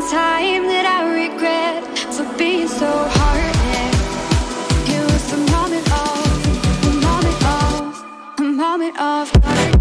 time that I regret for being so heartless. It was a moment of darkness.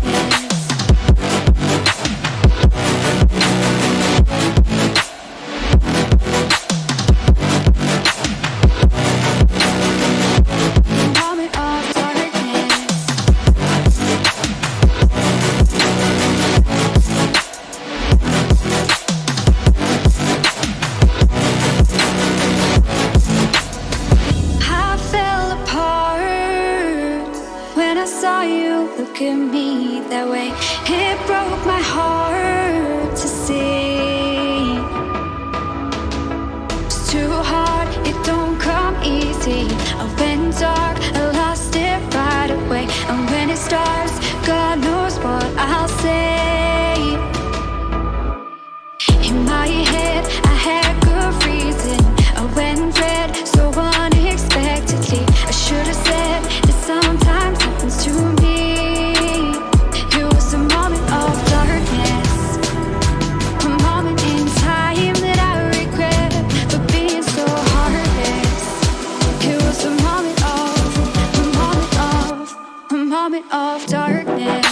Look at me that way. It broke my heart to see. It's too hard, it don't come easy. I went dark, I lost it right away. And when it starts, God knows what I'll say. In my head, I had good reason. I went red so unexpectedly. I should have said that sometimes happens to me. Of darkness.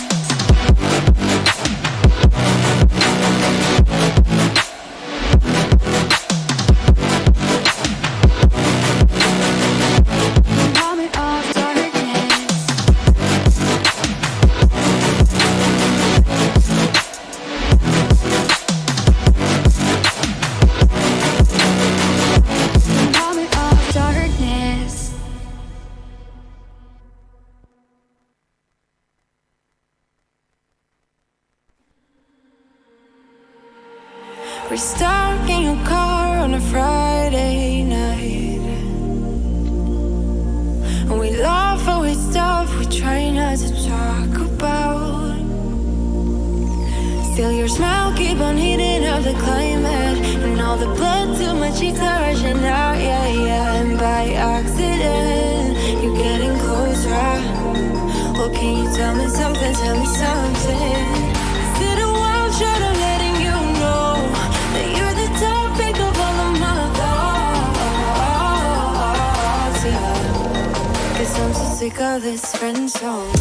We're stuck in your car on a Friday night, and we laugh over stuff we try not to talk about. Still your smile keep on heating up the climate, and all the blood to my cheeks are rushing out, yeah, yeah. And by accident, you're getting closer. Well, can you tell me something, tell me something? Is it a wild shot of letting you know that you're the topic of all of my thoughts, yeah. 'Cause I'm so sick of this friend zone.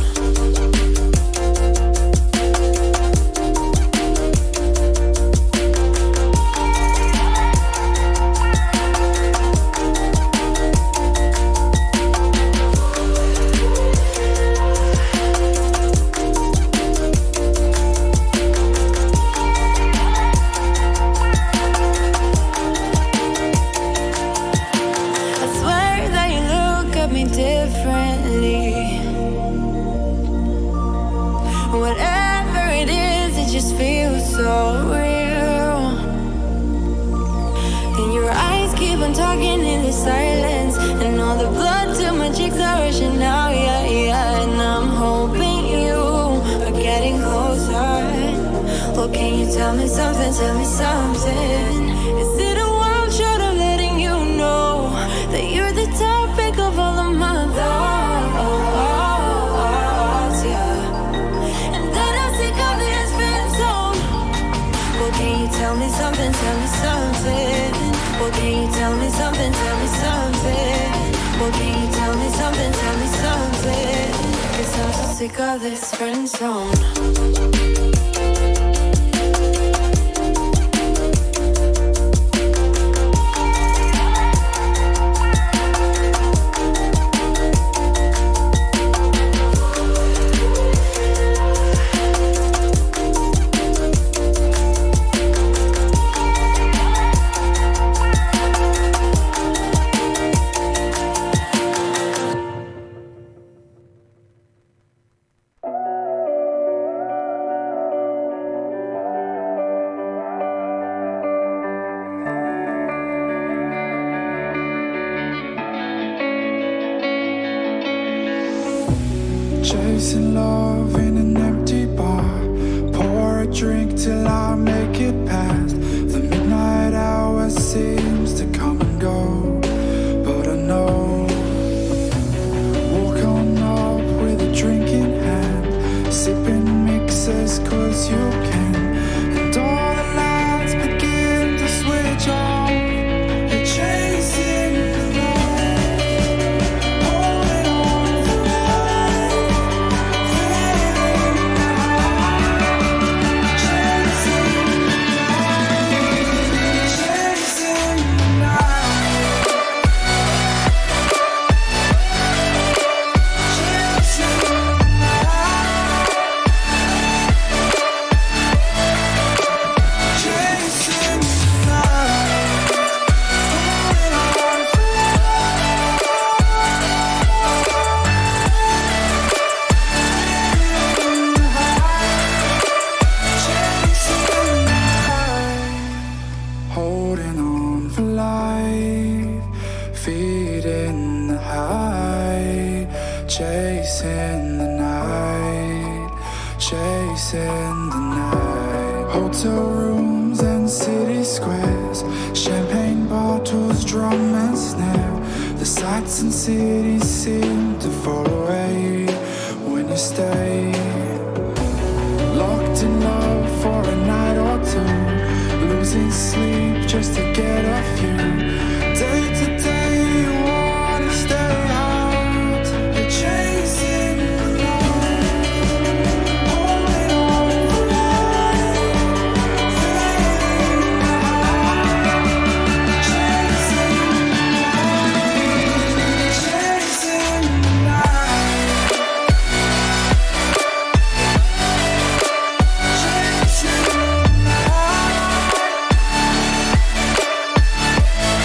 Tell me something, tell me something. Is it a wild shot of letting you know that you're the topic of all of my thoughts, yeah. And that I'm sick of this friend zone. Well, can you tell me something, tell me something? Well, can you tell me something, tell me something? Well, can you tell me something, tell me something? 'Cause I'm so sick of this friend zone. Chasing love in an empty bar. Pour a drink till I make it past. The midnight hour seems to come and go, but I know. Walk on up with a drink in hand, sipping mixes 'cause you can. And all the lights begin to swim in the night. Hotel rooms and city squares, champagne bottles, drum and snare. The sights and cities seem to fall away when you stay. Locked in love for a night or two, losing sleep just to get off you. Day to day you wanna stay out, you're chasing the light, holding on for life, feeling the high, chasing the light, chasing the light, chasing the light.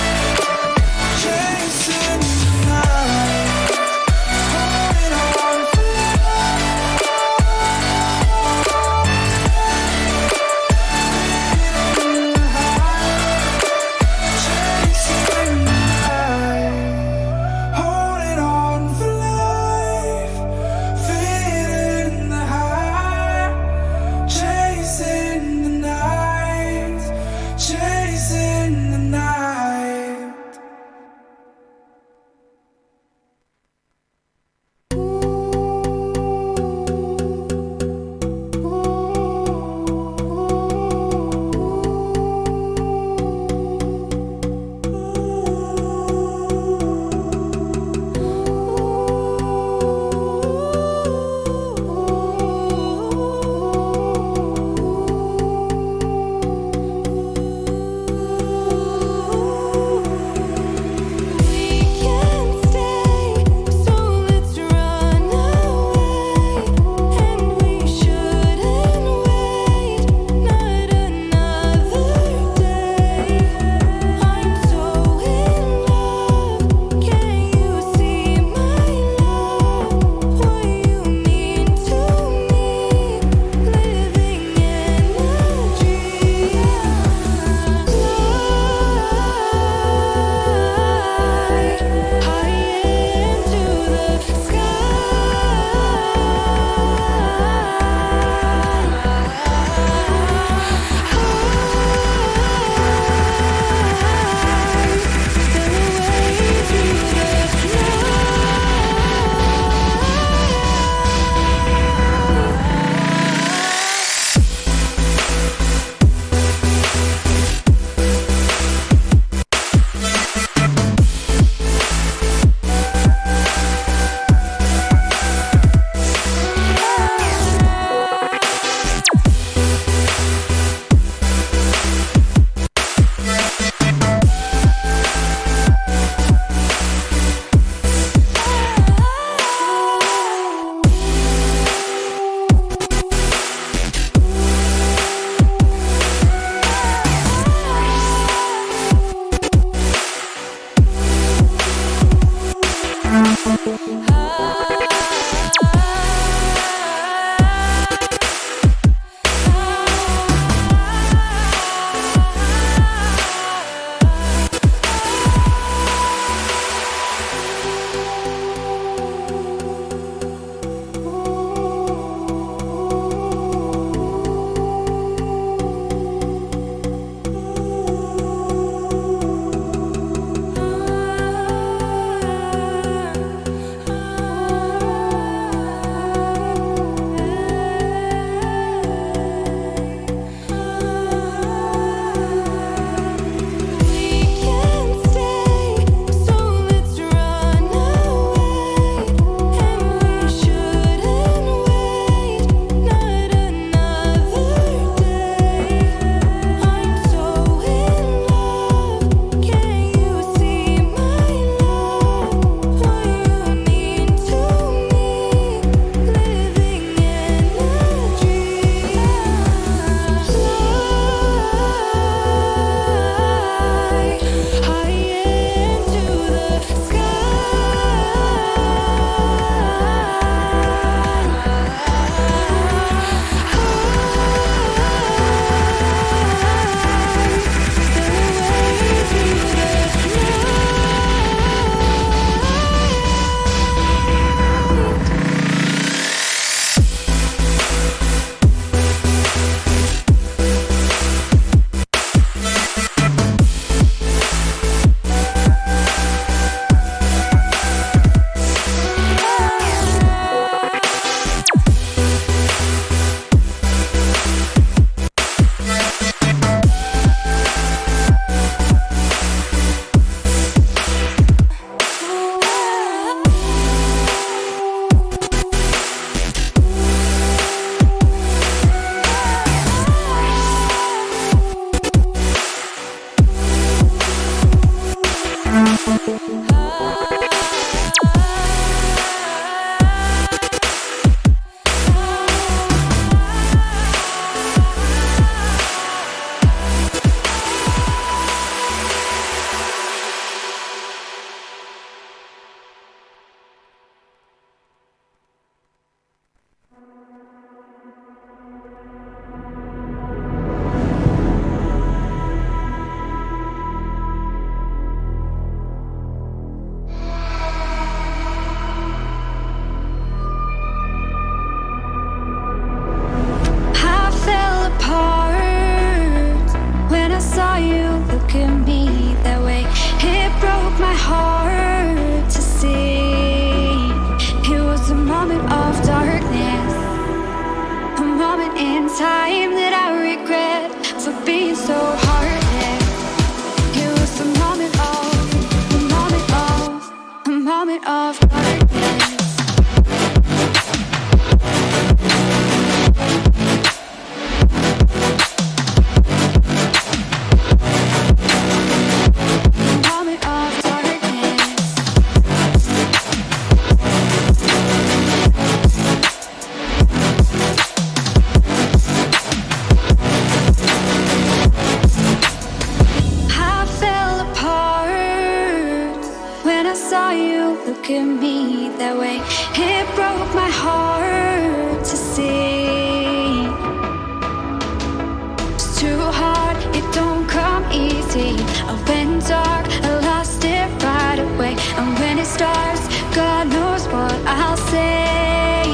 easy. I went dark, I lost it right away. And when it starts, God knows what I'll say.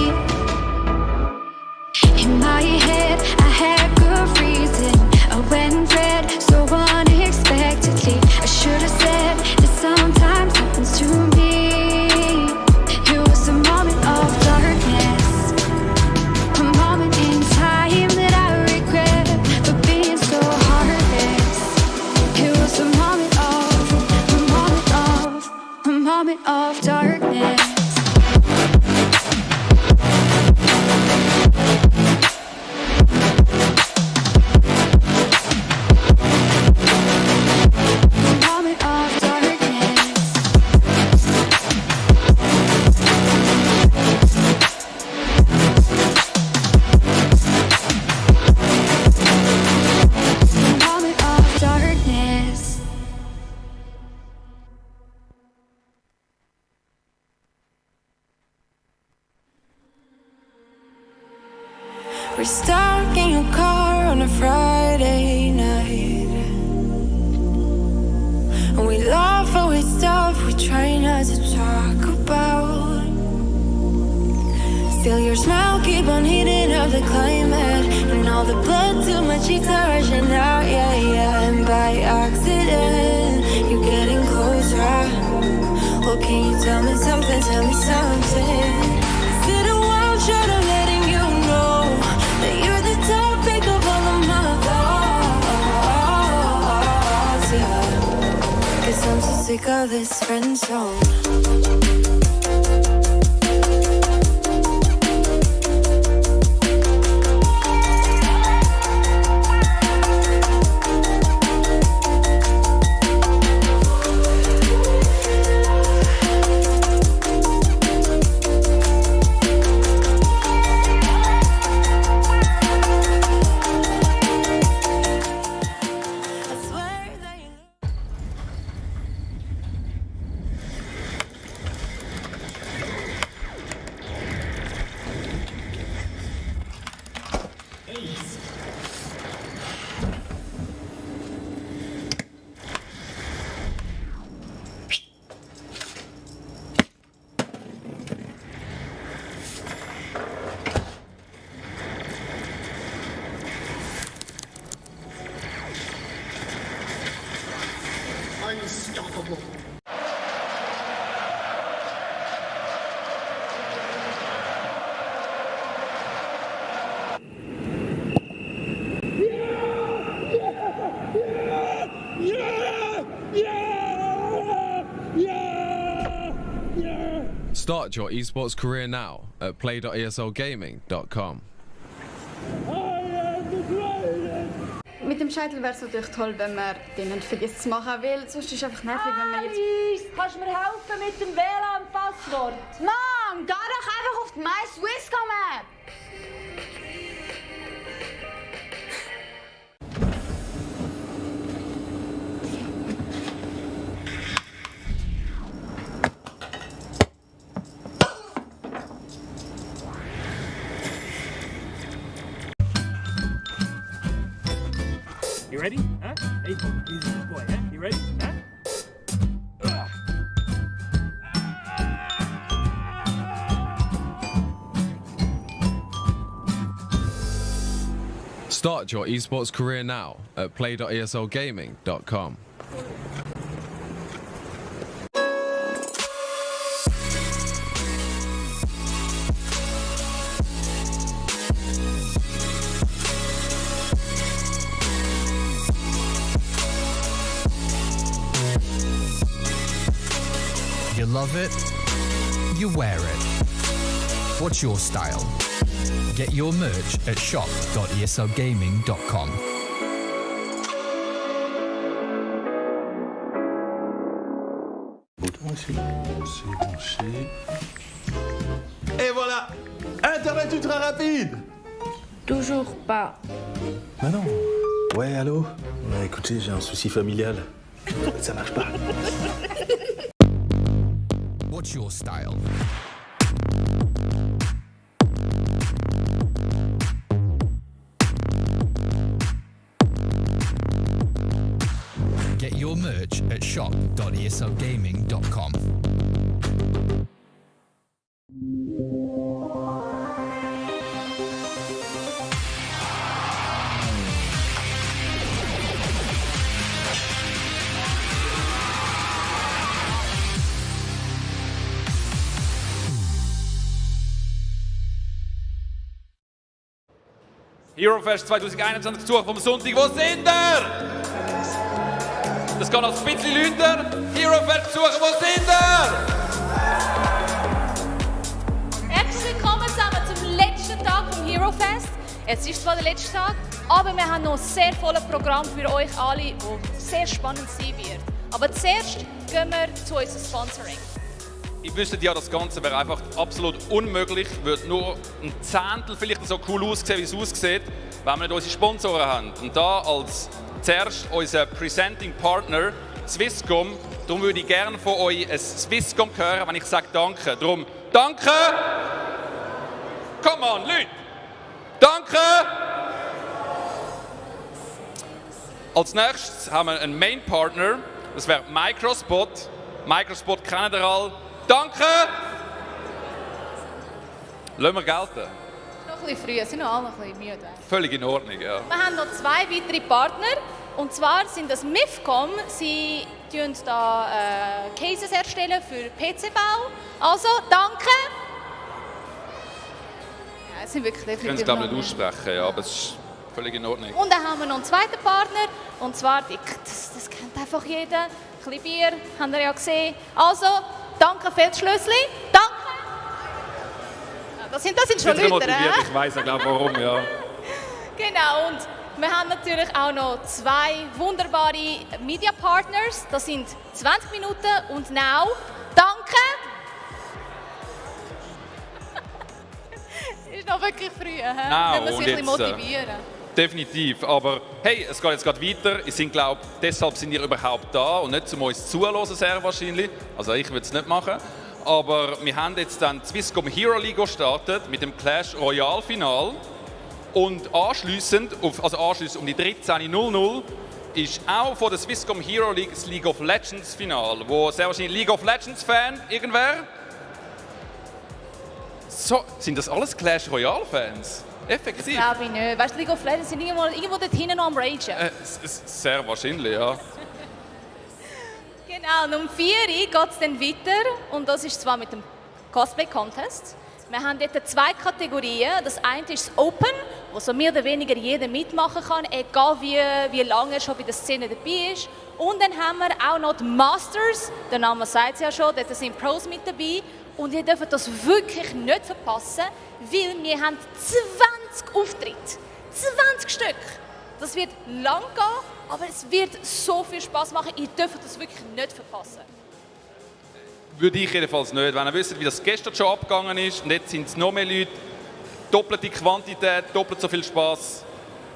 In my head, I had good reason. I went red so unexpectedly. I should have said that sometimes happens to me. It was a moment of darkness, a moment in time that I regret for being so heartless. It was a moment of darkness. We're stuck in your car on a Friday night, and we laugh away stuff we try not to talk about. Still your smile keep on heating up the climate, and all the blood to my cheeks are rushing out, yeah, yeah. And by accident, you're getting closer. Well, can you tell me something, tell me something? Is it a wild shot of letting you know that you're the topic of all of my thoughts, yeah? 'Cause I'm so sick of this friend zone. Unstoppable. Start your esports career now at play.eslgaming.com. Mit dem Scheitel wäre es natürlich toll, wenn man den nicht vergisst zu machen, weil sonst ist es einfach nervig, wenn man jetzt... Alice, kannst du mir helfen mit dem WLAN-Passwort? Mann, geh doch einfach auf die My Swisscom App! You ready? Huh? April, he's a good boy, huh? You ready? Huh? Start your esports career now at play.eslgaming.com. You love it, you wear it. What's your style? Get your merch at shop.eslgaming.com. Et voilà, Internet ultra rapide. Toujours pas. Bah non. Ouais, allô. Ouais, écoutez, j'ai un souci familial. Ça marche pas. What's your style? Get your merch at shop.esogaming.com. Eurofest 2021 Besuch vom Sonntag. Wo sind ihr? Das geht noch ein bisschen lauter. Eurofest Besucher, wo sind ihr? Herzlich willkommen zusammen zum letzten Tag vom Eurofest. Es ist zwar der letzte Tag, aber wir haben noch ein sehr volles Programm für euch alle, das sehr spannend sein wird. Aber zuerst gehen wir zu unserem Sponsoring. Ich wüsste ja, das Ganze wäre einfach absolut unmöglich, würde nur ein Zehntel vielleicht so cool aussehen, wie es aussieht, wenn wir nicht unsere Sponsoren haben. Und da als zuerst unser Presenting Partner Swisscom, darum würde ich gerne von euch ein Swisscom hören, wenn ich sage Danke. Darum Danke! Come on, Leute! Danke! Als nächstes haben wir einen Main Partner, das wäre Microspot. Microspot kennt ihr alle. Danke! Lassen wir gelten. Es ist noch ein bisschen früh, es sind noch alle ein bisschen müde. Völlig in Ordnung, ja. Wir haben noch zwei weitere Partner. Und zwar sind das MIFCOM. Sie erstellen da Cases erstellen für PC-Bau. Also, danke! Ja, es sind wirklich Ich kann es glaube ich nicht aussprechen, ja, aber es ist völlig in Ordnung. Und dann haben wir noch einen zweiten Partner. Und zwar, das kennt einfach jeder. Ein bisschen Bier, habt ihr ja gesehen. Also, danke Feldschlössli. Danke! Ja, das sind schon Leute, Ich weiss ja, glaube warum, ja. Genau, und wir haben natürlich auch noch zwei wunderbare Media Partners. Das sind 20 Minuten und Now. Danke! Ist noch wirklich früh, Now, wenn wir sich ein bisschen und jetzt, motivieren. Definitiv, aber hey, es geht jetzt gerade weiter. Ich glaube, deshalb sind ihr überhaupt da und nicht, um uns zuzuhören, sehr wahrscheinlich. Also ich würde es nicht machen. Aber wir haben jetzt dann die Swisscom Hero League gestartet mit dem Clash Royale Final. Und anschliessend um die 13:00 ist auch von der Swisscom Hero League das League of Legends Final, wo sehr wahrscheinlich League of Legends Fan irgendwer. So, sind das alles Clash Royale Fans? Effektiv? Glaube ich nicht. Weißt du, League of Legends sind irgendwo dort hinten noch am Ragen. Sehr wahrscheinlich, ja. Genau, und um 4 Uhr geht es dann weiter. Und das ist zwar mit dem Cosplay Contest. Wir haben dort zwei Kategorien. Das eine ist das Open, wo so mehr oder weniger jeder mitmachen kann, egal wie lange er schon bei der Szene dabei ist. Und dann haben wir auch noch die Masters, der Name sagt es ja schon, dort sind Pros mit dabei. Und ihr dürft das wirklich nicht verpassen, weil wir haben 20 Auftritte. 20 Stück. Das wird lang gehen, aber es wird so viel Spaß machen. Ihr dürft das wirklich nicht verpassen. Würde ich jedenfalls nicht. Wenn ihr wisst, wie das gestern schon abgegangen ist und jetzt sind es noch mehr Leute, doppelte Quantität, doppelt so viel Spaß,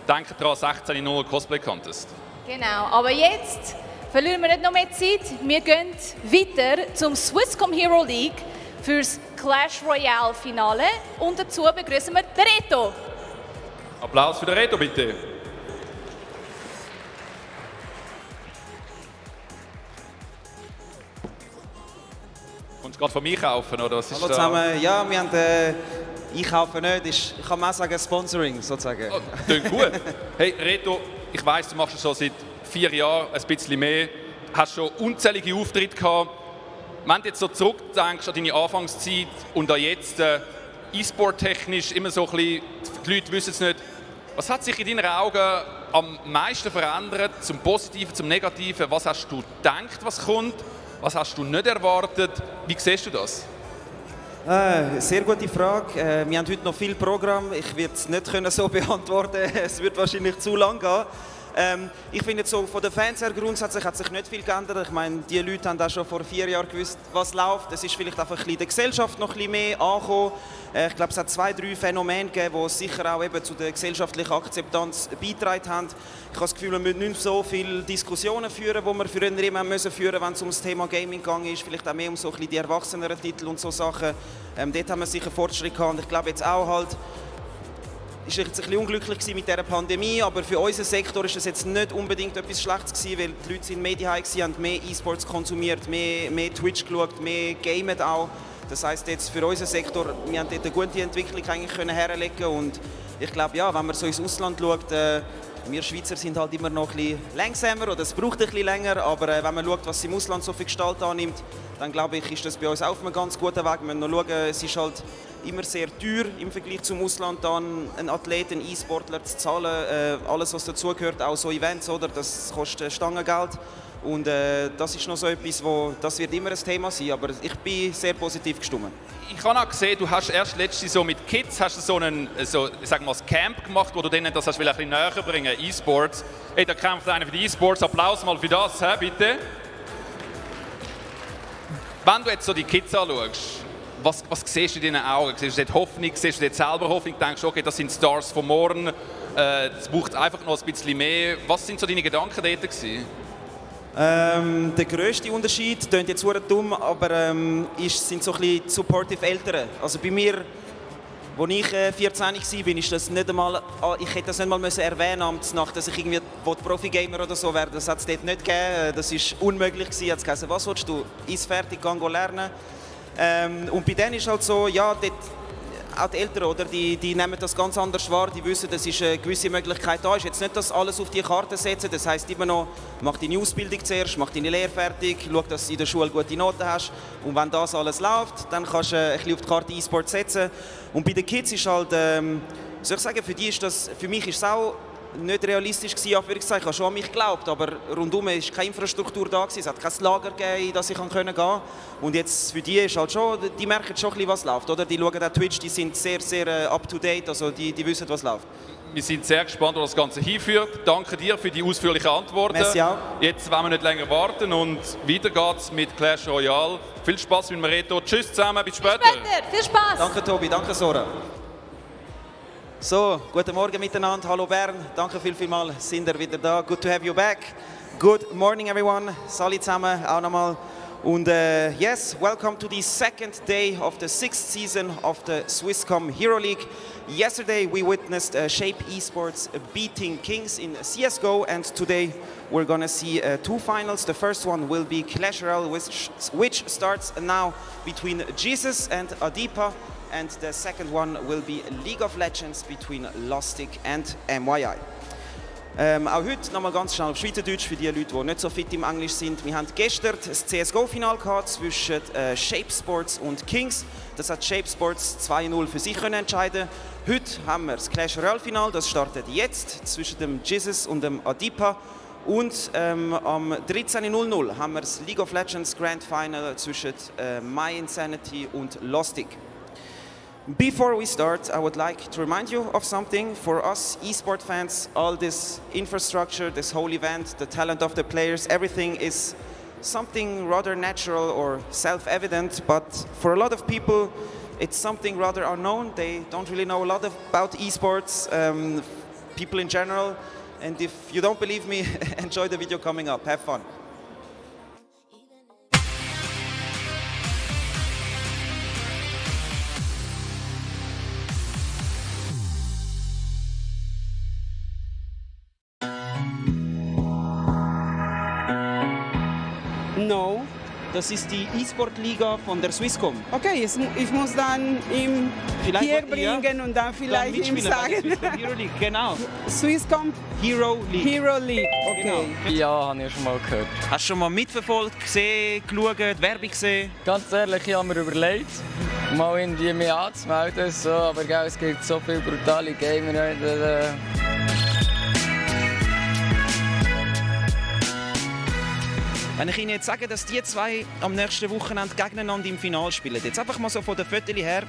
denkt daran, 16:00 Cosplay Contest. Genau, aber jetzt verlieren wir nicht noch mehr Zeit. Wir gehen weiter zum Swisscom Hero League fürs Clash Royale Finale und dazu begrüßen wir den Reto. Applaus für den Reto, bitte. Kommst du gerade von mir kaufen, oder was ist Hallo zusammen, ja, wir haben einkaufen nicht, ich kann mal sagen Sponsoring sozusagen. Oh, klingt gut. Hey Reto, ich weiss, du machst es schon seit 4 Jahren, ein bisschen mehr, hast schon unzählige Auftritte gehabt. Wenn du jetzt so zurückdenkst an deine Anfangszeit und an jetzt E-Sport-technisch immer so ein bisschen, die Leute wissen es nicht, was hat sich in deinen Augen am meisten verändert, zum Positiven, zum Negativen? Was hast du gedacht, was kommt? Was hast du nicht erwartet? Wie siehst du das? Sehr gute Frage. Wir haben heute noch viel Programm. Ich werde es nicht so beantworten. Es wird wahrscheinlich zu lang gehen. Ich finde so von den Fans her grundsätzlich hat sich nicht viel geändert. Ich meine, die Leute haben auch schon vor 4 Jahren gewusst, was läuft. Es ist vielleicht einfach ein bisschen in der Gesellschaft noch ein bisschen mehr angekommen. Ich glaube, es hat 2, 3 Phänomene gegeben, die sicher auch eben zu der gesellschaftlichen Akzeptanz beigetragen haben. Ich habe das Gefühl, wir müssen nicht so viele Diskussionen führen, die wir früher immer müssen führen, wenn es um das Thema Gaming gegangen ist. Vielleicht auch mehr um so ein bisschen die erwachseneren Titel und so Sachen. Dort haben wir sicher Fortschritt gehabt. Und ich glaube jetzt auch halt, jetzt ein bisschen unglücklich gewesen mit dieser Pandemie, aber für unseren Sektor ist das jetzt nicht unbedingt etwas Schlechtes gewesen, weil die Leute sind mehr daheim gewesen, haben mehr E-Sports konsumiert, mehr Twitch geschaut, mehr gamet auch. Das heisst jetzt für unseren Sektor, wir haben dort eine gute Entwicklung eigentlich herlegen und ich glaube, ja, wenn man so ins Ausland schaut, wir Schweizer sind halt immer noch ein bisschen langsamer oder es braucht ein bisschen länger, aber wenn man schaut, was im Ausland so viel Gestalt annimmt, dann glaube ich, ist das bei uns auf einem ganz guten Weg. Wir müssen noch schauen, es ist halt immer sehr teuer im Vergleich zum Ausland, dann einen Athleten, einen E-Sportler zu zahlen, alles was dazugehört, auch so Events, oder? Das kostet Stangengeld. Und das ist noch so etwas, das wird immer ein Thema sein, aber ich bin sehr positiv gestimmt. Ich habe auch gesehen, du hast erst letztens so mit Kids hast du so ein Camp gemacht, wo du denen das hast ein bisschen näher bringen, E-Sports. Hey, da kämpft einer für die E-Sports, Applaus mal für das, bitte. Wenn du jetzt so die Kids anschaust, was siehst du in deinen Augen? Siehst du dort Hoffnung, siehst du dort selber Hoffnung, denkst du, okay, das sind Stars von morgen, es braucht einfach noch ein bisschen mehr. Was sind so deine Gedanken dort gewesen? Der grösste Unterschied, klingt jetzt verdammt dumm, aber sind so ein bisschen supportive Eltern. Also bei mir, als ich 14 war, ist das nicht einmal, ich hätte das nicht mal erwähnen müssen, dass ich irgendwie Profi-Gamer oder so werde. Das hat es dort nicht gegeben, das war unmöglich. Es hat gesagt, was willst du, ist fertig, geh lernen. Und bei denen ist halt so, ja, dort, auch die Eltern, oder, die nehmen das ganz anders wahr, die wissen, dass eine gewisse Möglichkeit da ist. Jetzt nicht das alles auf die Karte setzen, das heisst immer noch, mach deine Ausbildung zuerst, mach deine Lehre fertig, schau, dass du in der Schule gute Noten hast und wenn das alles läuft, dann kannst du ein bisschen auf die Karte E-Sport setzen. Und bei den Kids ist halt, soll ich sagen, für mich ist es auch nicht realistisch gewesen, ich habe schon an mich geglaubt, aber rundum war keine Infrastruktur da gewesen. Es hat kein Lager gegeben, in das ich gehen konnte. Und jetzt für die ist halt schon, die merken schon ein bisschen, was läuft, oder? Die schauen auch Twitch, die sind sehr, sehr up to date, also die wissen, was läuft. Wir sind sehr gespannt, wo das Ganze hinführt. Danke dir für die ausführlichen Antworten. Merci auch. Jetzt wollen wir nicht länger warten und weiter geht's mit Clash Royale. Viel Spaß mit Reto. Tschüss zusammen, bis später. Bis später, viel Spaß. Danke Tobi, danke Sora. So, guten Morgen miteinander. Hallo Bern, danke vielmals, sind ihr wieder da. Good to have you back. Good morning everyone. Salut zusammen, auch nochmal. Und yes, welcome to the second day of the 6th season of the Swisscom Hero League. Yesterday we witnessed Shape Esports beating Kings in CSGO, and today we're gonna see two finals. The first one will be Clash Royale, which starts now between Jesus and Adipa. And the second one will be League of Legends between Lustig and MYI. Auch heute nochmal ganz schnell auf Schweizerdeutsch für die Leute, die nicht so fit im Englisch sind. Wir hatten gestern das CSGO-Final zwischen Shape Sports und Kings. Das hat Shape Sports 2-0 für sich entscheiden. Heute haben wir das Clash Royale-Final, das startet jetzt zwischen dem Jesus und dem Adipa. Und am 13.00 haben wir das League of Legends Grand Final zwischen My Insanity und Lustig. Before we start, I would like to remind you of something. For us esport fans, all this infrastructure, this whole event, the talent of the players, everything is something rather natural or self-evident, but for a lot of people it's something rather unknown. They don't really know a lot about esports, people in general, and if you don't believe me, enjoy the video coming up, have fun. No. Das ist die E-Sport-Liga von der Swisscom. Okay, ich muss dann ihm Vielleicht hier bringen und dann vielleicht ihm sagen. Hero League, genau. Swisscom Hero League. Hero League, okay. Genau. Ja, habe ich schon mal gehört. Hast du schon mal mitverfolgt, gesehen, geschaut, Werbung gesehen? Ganz ehrlich, ich habe mir überlegt, mal irgendwie mich anzumelden, so, aber gell, es gibt so viele brutale Gamer. Wenn ich Ihnen jetzt sage, dass die zwei am nächsten Wochenende gegeneinander im Finale spielen, jetzt einfach mal so von der Fotos her,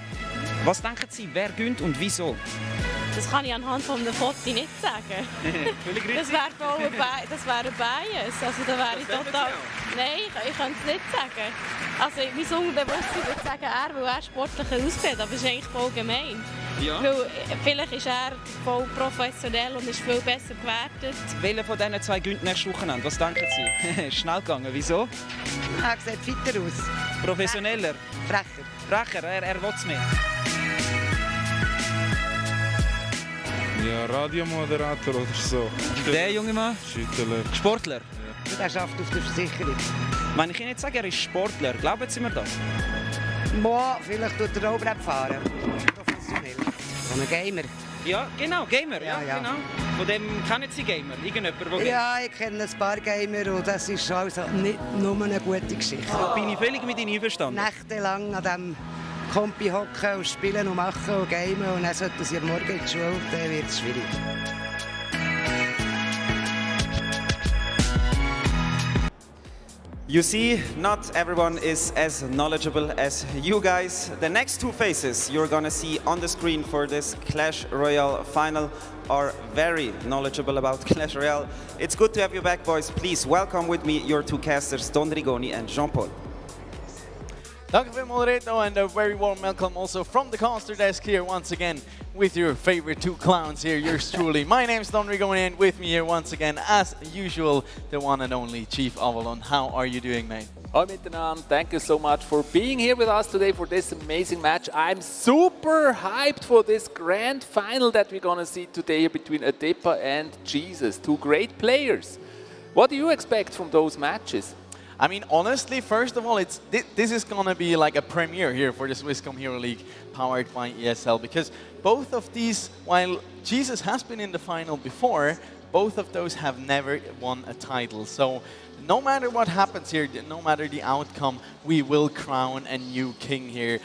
was denken Sie, wer gewinnt und wieso? Das kann ich anhand von einem Foto nicht sagen. Das wäre ein Bias. Also, da wäre ich total... Nein, ich kann es nicht sagen. Also mein Unbewusstsein würde sagen, weil er sportlicher aussieht, aber das ist eigentlich voll gemein. Ja. Weil vielleicht ist er voll professionell und ist viel besser gewertet. Welcher von diesen zwei gewinnt nächstes Wochenende? Was denken Sie? Schnell gegangen, wieso? Er sieht fitter aus. Professioneller? Frecher. Frecher, er will es mehr. Ja, Radiomoderator oder so. Der junge Mann? Schüttler. Sportler? Der schafft auf der Versicherung. Wenn ich Ihnen jetzt sage, er ist Sportler, glauben Sie mir das? Boah, vielleicht tut er auch fahren. Professionell. So ein Gamer. Ja, genau, Gamer. Ja, ja. genau. Von dem kennen Sie Gamer? Irgendjemand, der Ja, ich kenne ein paar Gamer und das ist also nicht nur eine gute Geschichte. Da bin ich völlig mit Ihnen einverstanden. Nächtelang an diesem Kompi hocken und spielen und machen und gamen und dann sollten sie am Morgen in die Schule, dann wird es schwierig. You see, not everyone is as knowledgeable as you guys. The next two faces you're gonna see on the screen for this Clash Royale final are very knowledgeable about Clash Royale. It's good to have you back, boys. Please welcome with me your two casters, Don Rigoni and Jean-Paul. Danke vielmals, Reto, and a very warm welcome also from the caster desk here once again with your favorite two clowns here, yours truly. My name's Don Rigoni, and with me here once again, as usual, the one and only Chief Avalon. How are you doing, mate? Hi miteinander, thank you so much for being here with us today for this amazing match. I'm super hyped for this grand final that we're gonna see today between Adepa and Jesus, two great players. What do you expect from those matches? I mean, honestly, first of all, this is going to be like a premiere here for the Swisscom Hero League powered by ESL, because both of these, while Jesus has been in the final before, both of those have never won a title. So no matter what happens here, no matter the outcome, we will crown a new king here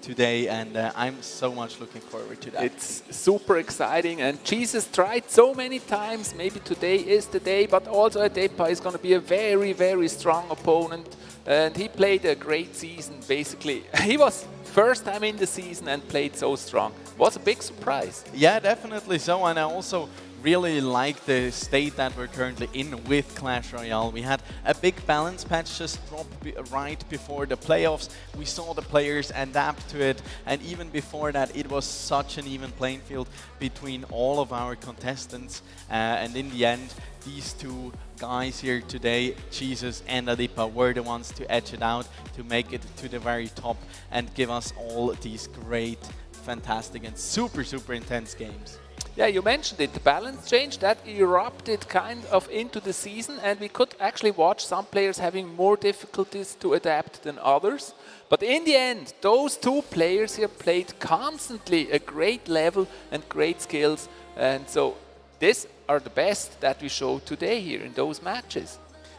today, and I'm so much looking forward to that. It's super exciting, and Jesus tried so many times. Maybe today is the day, but also Adepa is going to be a very, very strong opponent, and he played a great season, basically. He was first time in the season and played so strong. Was a big surprise. Yeah, definitely so, and I also really like the state that we're currently in with Clash Royale. We had a big balance patch just drop right before the playoffs. We saw the players adapt to it, and even before that it was such an even playing field between all of our contestants, and in the end these two guys here today, Jesus and Adepa, were the ones to edge it out, to make it to the very top and give us all these great, fantastic and super intense games. Yeah, you mentioned it, the balance change that erupted kind of into the season, and we could actually watch some players having more difficulties to adapt than others. But in the end, those two players here played constantly a great level and great skills, and so these are the best that we showed today here in those matches.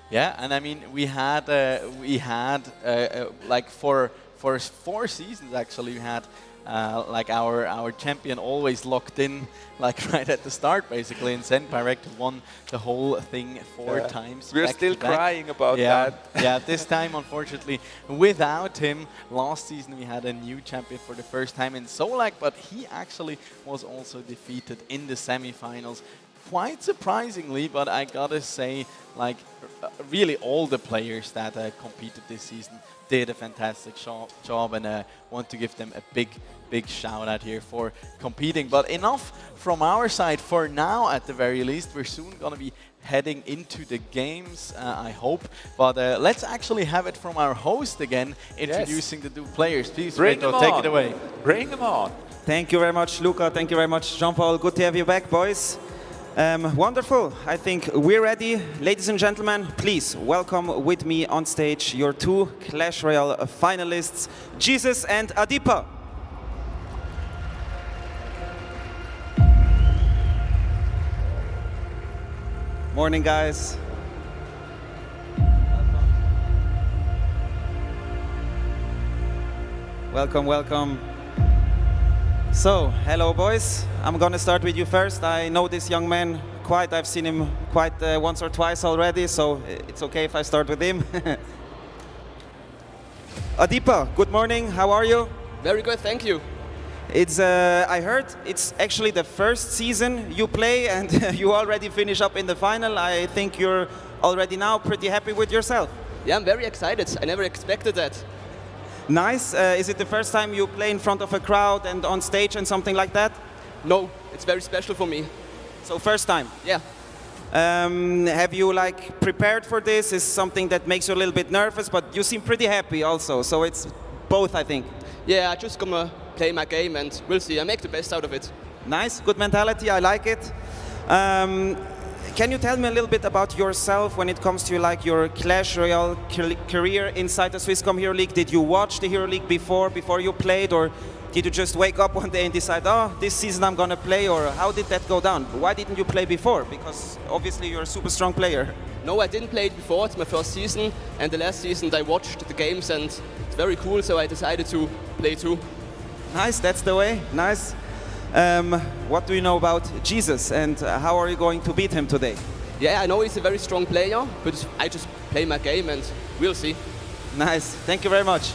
Yeah, and I mean, we had like for 4 seasons actually, we had like our champion always locked in, like right at the start basically, and Senpirek won the whole thing 4 times. We're still crying about that. Yeah, this time unfortunately without him. Last season we had a new champion for the first time in Solak, but he actually was also defeated in the semi-finals. Quite surprisingly, but I gotta say, like really all the players that competed this season did a fantastic job, and I want to give them a big shout out here for competing. But enough from our side for now, at the very least. We're soon gonna be heading into the games, I hope. But let's actually have it from our host again, introducing the two players. Please, Reto, take it away. Bring them on. Thank you very much, Luca. Thank you very much, Jean-Paul. Good to have you back, boys. Wonderful. I think we're ready. Ladies and gentlemen, please welcome with me on stage your two Clash Royale finalists, Jesus and Adepa. Morning, guys. Welcome, welcome. So, hello boys. I'm gonna start with you first. I know this young man quite. I've seen him quite once or twice already, so it's okay if I start with him. Adepa, good morning. How are you? Very good, thank you. It's I heard it's actually the first season you play, and you already finish up in the final. I think you're already now pretty happy with yourself. Yeah, I'm very excited. I never expected that. Nice. Is it the first time you play in front of a crowd and on stage and something like that? No, it's very special for me. So first time? Yeah. Have you like prepared for this? Is something that makes you a little bit nervous, but you seem pretty happy also. So it's both, I think. Yeah, I just gonna play my game and we'll see. I make the best out of it. Nice, good mentality. I like it. Can you tell me a little bit about yourself when it comes to like your Clash Royale career inside the Swisscom Hero League? Did you watch the Hero League before you played, or did you just wake up one day and decide, oh, this season I'm gonna play, or how did that go down? Why didn't you play before? Because obviously you're a super strong player. No, I didn't play it before. It's my first season, and the last season I watched the games, and it's very cool. So I decided to play too. Nice, that's the way. Nice. What do you know about Jesus, and how are you going to beat him today? Yeah, I know he's a very strong player, but I just play my game, and we'll see. Nice. Thank you very much.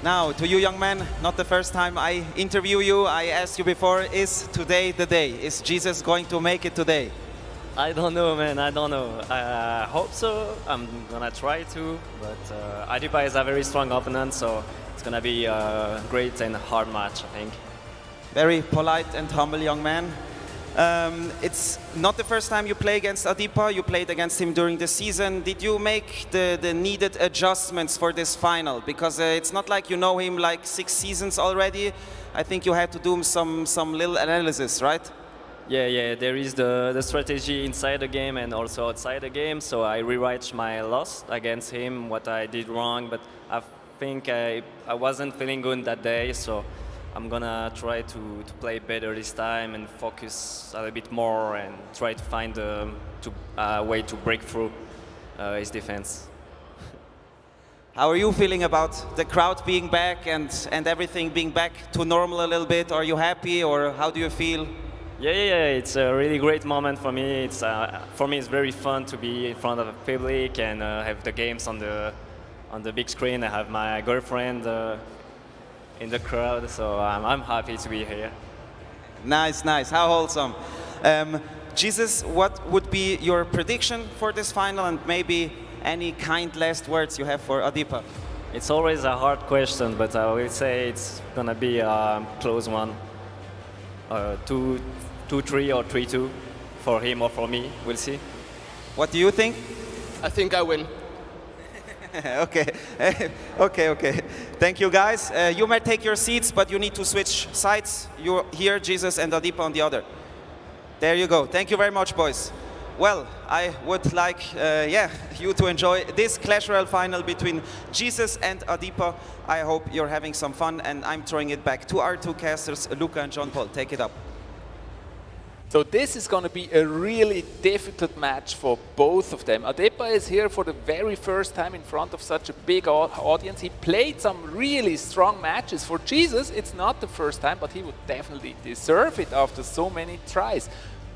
Now, to you young man, not the first time I interview you. I asked you before, is today the day? Is Jesus going to make it today? I don't know, man. I don't know. I hope so. I'm gonna try to, but Adipa is a very strong opponent, so it's gonna be a great and hard match, I think. Very polite and humble young man. It's not the first time you play against Adipa. You played against him during the season. Did you make the needed adjustments for this final? Because it's not like you know him like 6 seasons already. I think you had to do some little analysis, right? Yeah. There is the strategy inside the game and also outside the game. So I rewrite my loss against him, what I did wrong. But I think I wasn't feeling good that day. So I'm gonna try to play better this time and focus a little bit more and try to find a way to break through his defense. How are you feeling about the crowd being back and everything being back to normal a little bit? Are you happy, or how do you feel? Yeah. It's a really great moment for me. For me, it's very fun to be in front of the public and have the games on the big screen. I have my girlfriend in the crowd, so I'm happy to be here. Nice. How wholesome. Jesus, what would be your prediction for this final, and maybe any kind last words you have for Adipa? It's always a hard question, but I will say it's gonna be a close one. 2-3 or 3-2 for him or for me. We'll see. What do you think? I think I win. Okay. Thank you, guys. You may take your seats, but you need to switch sides. You're here, Jesus, and Adipa on the other. There you go. Thank you very much, boys. Well, I would like, you to enjoy this Clash Royale final between Jesus and Adipa. I hope you're having some fun, and I'm throwing it back to our two casters, Luca and John Paul. Take it up. So this is going to be a really difficult match for both of them. Adepa is here for the very first time in front of such a big audience. He played some really strong matches. For Jesus, it's not the first time, but he would definitely deserve it after so many tries.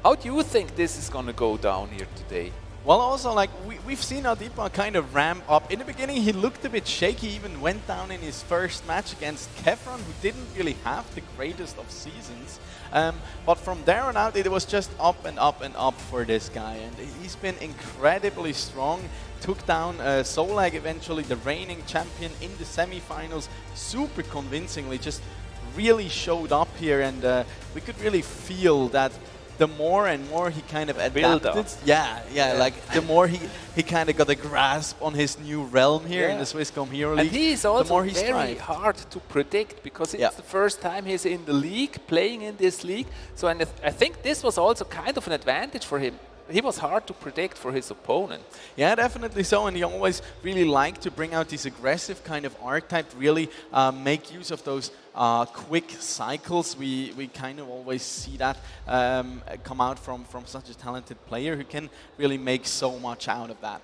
How do you think this is going to go down here today? Well, also, like, we've seen Adipa kind of ramp up. In the beginning, he looked a bit shaky, even went down in his first match against Kefron, who didn't really have the greatest of seasons. But from there on out, it was just up and up and up for this guy. And he's been incredibly strong. Took down Solag eventually, the reigning champion, in the semi-finals, super convincingly, just really showed up here. And we could really feel that the more and more he kind of adapted, like the more he kind of got a grasp on his new realm here in the Swisscom Hero League. And he is also the more he very hard to predict, because it's the first time he's in the league, playing in this league. So and I think this was also kind of an advantage for him. He was hard to predict for his opponent. Yeah, definitely so, and he always really liked to bring out this aggressive kind of archetype, really make use of those quick cycles. We kind of always see that come out from such a talented player who can really make so much out of that.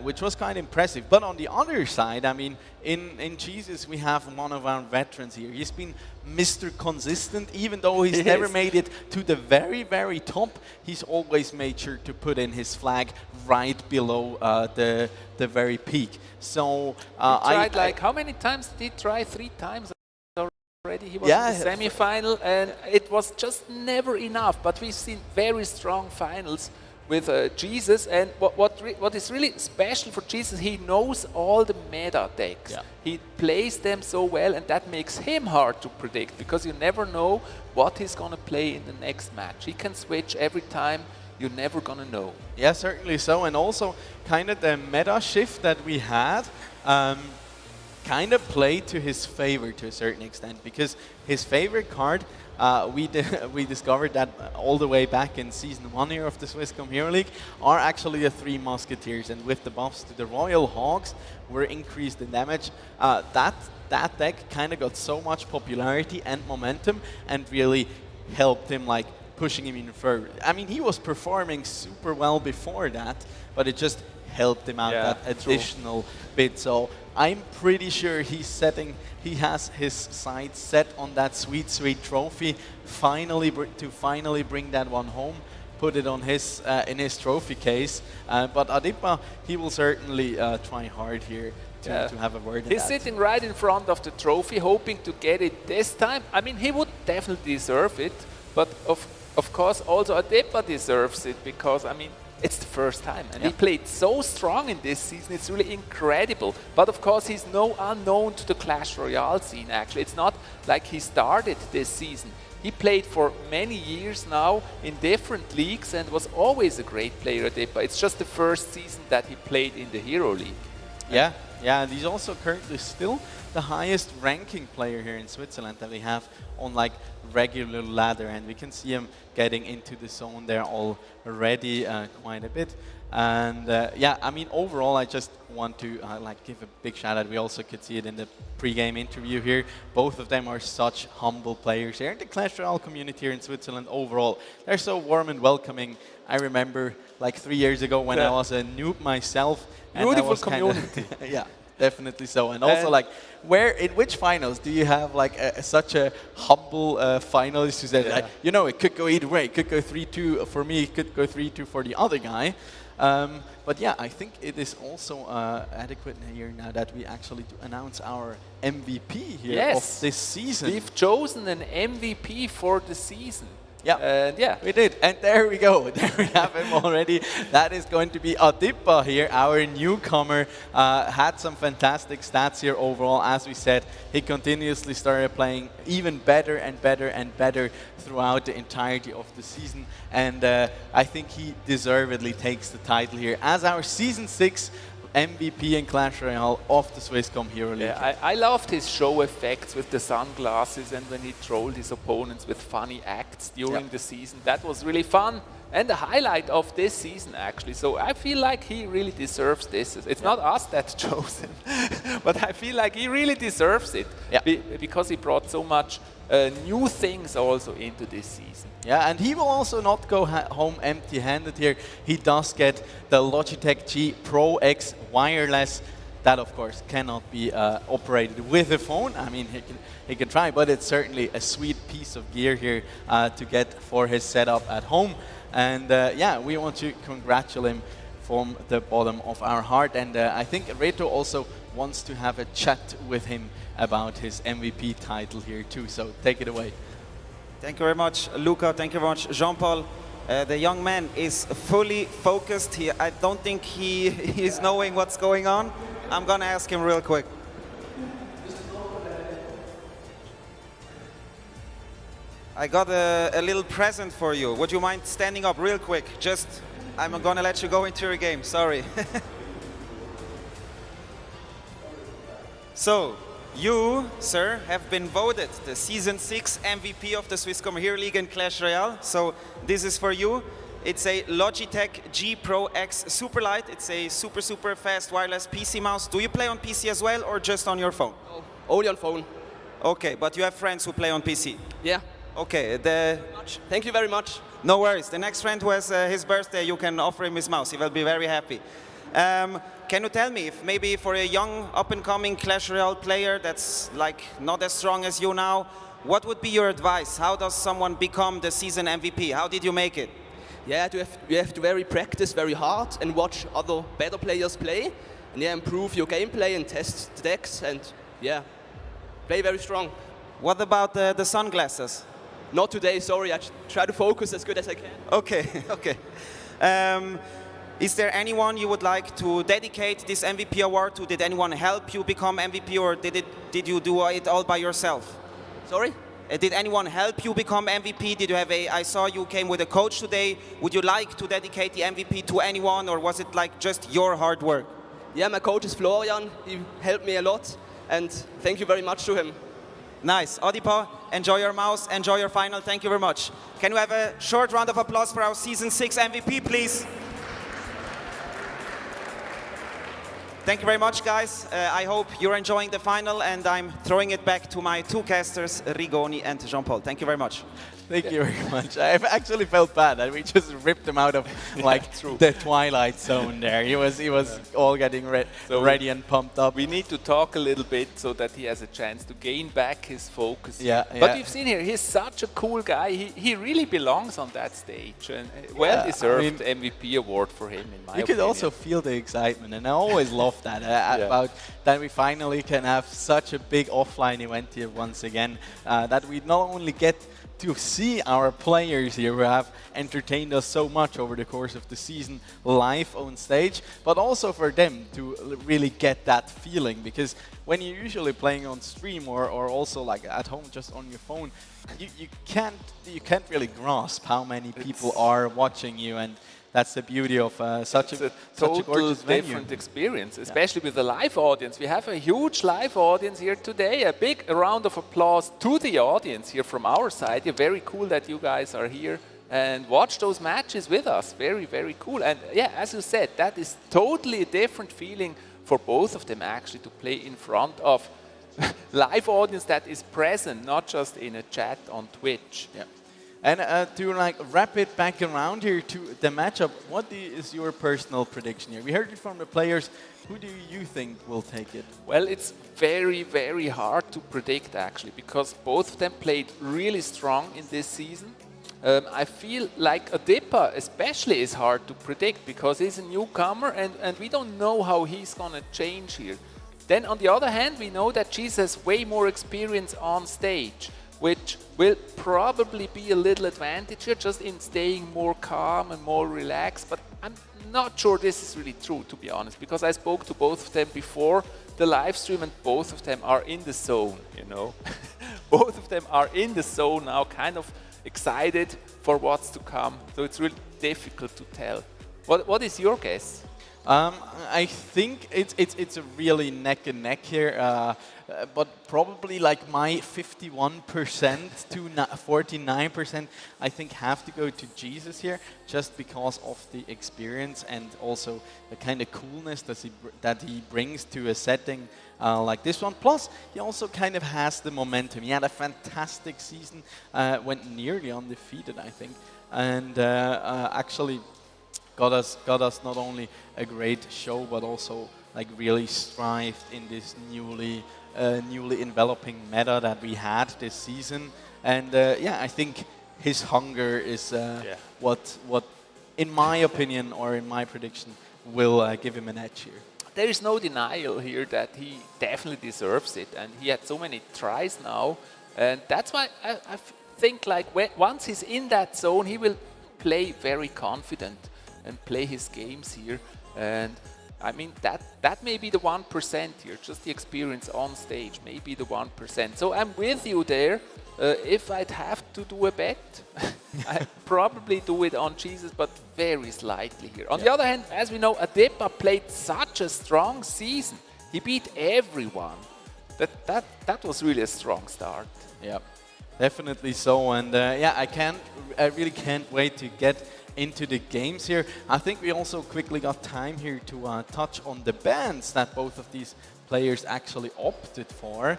Which was kind of impressive. But on the other side, I mean, in Jesus, we have one of our veterans here. He's been Mr. Consistent, even though he's never made it to the very, very top. He's always made sure to put in his flag right below the very peak. So he tried how many times did he try? 3 times already. He was in the semi-final, and it was just never enough. But we've seen very strong finals with Jesus, and what is really special for Jesus, he knows all the meta decks. He plays them so well, and that makes him hard to predict, because you never know what he's going to play in the next match. He can switch every time. You're never going to know. Yeah, certainly so. And also kind of the meta shift that we had kind of played to his favor to a certain extent, because his favorite card, we discovered that all the way back in Season 1 here of the Swisscom Hero League, are actually the 3 Musketeers, and with the buffs to the Royal Hogs were increased in damage. That deck kind of got so much popularity and momentum and really helped him, like, pushing him even further. I mean, he was performing super well before that, but it just helped him out that additional bit. So I'm pretty sure he has his sights set on that sweet, sweet trophy. Finally bring that one home, put it on his in his trophy case. But Adipa, he will certainly try hard here to have a word in He's that. sitting right in front of the trophy, hoping to get it this time. I mean, he would definitely deserve it, but of course also Adepa deserves it, because, I mean, it's the first time, and he played so strong in this season. It's really incredible. But of course, he's no unknown to the Clash Royale scene, actually. It's not like he started this season. He played for many years now in different leagues and was always a great player, Adepa. It's just the first season that he played in the Hero League. Yeah, and he's also currently still the highest ranking player here in Switzerland that we have on, like, regular ladder, and we can see him getting into the zone there already quite a bit. And yeah, I mean, overall, I just want to like give a big shout out. We also could see it in the pre-game interview here. Both of them are such humble players here in the Clash Royale community here in Switzerland. Overall, they're so warm and welcoming. I remember like 3 years ago when I was a noob myself. Beautiful community. Yeah. Definitely so, and also, like, in which finals do you have, like, such a humble finalist who said, like, you know, it could go either way. It could go 3-2 for me. It could go 3-2 for the other guy. But yeah, I think it is also adequate here now that we actually announce our MVP here of this season. We've chosen an MVP for the season. Yeah, we did. And there we go. There we have him already. That is going to be Adipa here, our newcomer. Had some fantastic stats here overall. As we said, he continuously started playing even better and better and better throughout the entirety of the season. And I think he deservedly takes the title here as our Season 6 MVP in Clash Royale of the Swisscom Hero League. Yeah, I loved his show effects with the sunglasses and when he trolled his opponents with funny acts during the season. That was really fun and the highlight of this season, actually. So I feel like he really deserves this. It's not us that chose him, but I feel like he really deserves it because he brought so much new things also into this season. Yeah, and he will also not go home empty-handed here. He does get the Logitech G Pro X wireless. That, of course, cannot be operated with a phone. I mean, he can try, but it's certainly a sweet piece of gear here to get for his setup at home. And yeah, we want to congratulate him from the bottom of our heart. And I think Reto also wants to have a chat with him about his MVP title here too. So take it away. Thank you very much, Luca. Thank you very much, Jean-Paul. The young man is fully focused here. I don't think he is knowing what's going on. I'm going to ask him real quick. I got a little present for you. Would you mind standing up real quick? I'm going to let you go into your game. Sorry. So, you, sir, have been voted the Season 6 MVP of the Swisscom Hero League and Clash Royale. So this is for you. It's a Logitech G Pro X Superlight. It's a super fast wireless PC mouse. Do you play on PC as well or just on your phone? Oh, only on phone. Okay, but you have friends who play on PC? Yeah. Okay. Thank you very much. No worries. The next friend who has his birthday, you can offer him his mouse. He will be very happy. Can you tell me if maybe for a young up-and-coming Clash Royale player that's like not as strong as you now, what would be your advice? How does someone become the season MVP? How did you make it? Yeah, you have to practice very hard and watch other better players play, and yeah, improve your gameplay and test the decks and yeah, play very strong. What about the sunglasses? Not today, sorry. I try to focus as good as I can. Okay, okay. Is there anyone you would like to dedicate this MVP award to? Did anyone help you become MVP, or did you do it all by yourself? Sorry? Did anyone help you become MVP? Did you have I saw you came with a coach today. Would you like to dedicate the MVP to anyone, or was it like just your hard work? Yeah, my coach is Florian. He helped me a lot. and thank you very much to him. Nice. Adipa, enjoy your mouse, enjoy your final. Thank you very much. Can we have a short round of applause for our Season 6 MVP, please? Thank you very much, guys. I hope you're enjoying the final, and I'm throwing it back to my two casters, Rigoni and Jean-Paul. Thank you very much. Thank you very much. I've actually felt bad that we just ripped him out of like the twilight zone there. He was all getting ready and pumped up. We need to talk a little bit so that he has a chance to gain back his focus. Yeah, But we've seen here, he's such a cool guy. He really belongs on that stage. And well-deserved MVP award for him, in my opinion. You could also feel the excitement, and I always love that about that we finally can have such a big offline event here once again. That we not only get to see our players here who have entertained us so much over the course of the season live on stage, but also for them to really get that feeling, because when you're usually playing on stream or also like at home just on your phone, you can't really grasp how many people are watching you, and that's the beauty of such a gorgeous different experience, especially with the live audience. We have a huge live audience here today. A big round of applause to the audience here from our side. You're very cool that you guys are here and watch those matches with us. Very, very cool. And yeah, as you said, that is totally a different feeling for both of them actually to play in front of live audience that is present, not just in a chat on Twitch. Yeah. And to like wrap it back around here to the matchup, what is your personal prediction here? We heard it from the players. Who do you think will take it? Well, it's very, very hard to predict actually, because both of them played really strong in this season. I feel like Adipa especially is hard to predict because he's a newcomer and we don't know how he's going to change here. Then on the other hand, we know that Jesus has way more experience on stage, which will probably be a little advantage here, just in staying more calm and more relaxed. But I'm not sure this is really true, to be honest, because I spoke to both of them before the live stream, and both of them are in the zone, you know. Both of them are in the zone now, kind of excited for what's to come. So it's really difficult to tell. What is your guess? I think it's a really neck and neck here, but probably like my 51% to 49%, I think have to go to Jesus here, just because of the experience and also the kind of coolness that he brings to a setting like this one. Plus, he also kind of has the momentum. He had a fantastic season, went nearly undefeated, I think, and actually got us not only a great show, but also like really strived in this newly enveloping meta that we had this season. And yeah, I think his hunger is what in my opinion or in my prediction will give him an edge here. There is no denial here that he definitely deserves it, and he had so many tries now, and that's why I think like once he's in that zone, he will play very confident and play his games here. And I mean, that may be the 1% here, just the experience on stage, maybe the 1%. So I'm with you there. If I'd have to do a bet, I'd probably do it on Jesus, but very slightly here. On the other hand, as we know, Adipa played such a strong season. He beat everyone. That was really a strong start. Yeah, definitely so. And yeah, I really can't wait to get into the games here. I think we also quickly got time here to touch on the bans that both of these players actually opted for,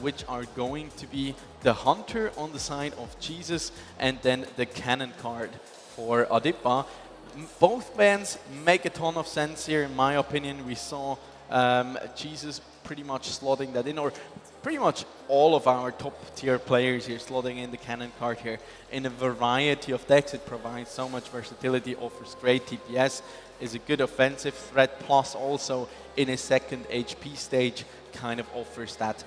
which are going to be the Hunter on the side of Jesus and then the Cannon card for Adipa. Both bans make a ton of sense here, in my opinion. We saw Jesus pretty much slotting that in, or pretty much all of our top tier players here slotting in the Cannon card here in a variety of decks. It provides so much versatility, offers great TPS, is a good offensive threat, plus also in a second HP stage kind of offers that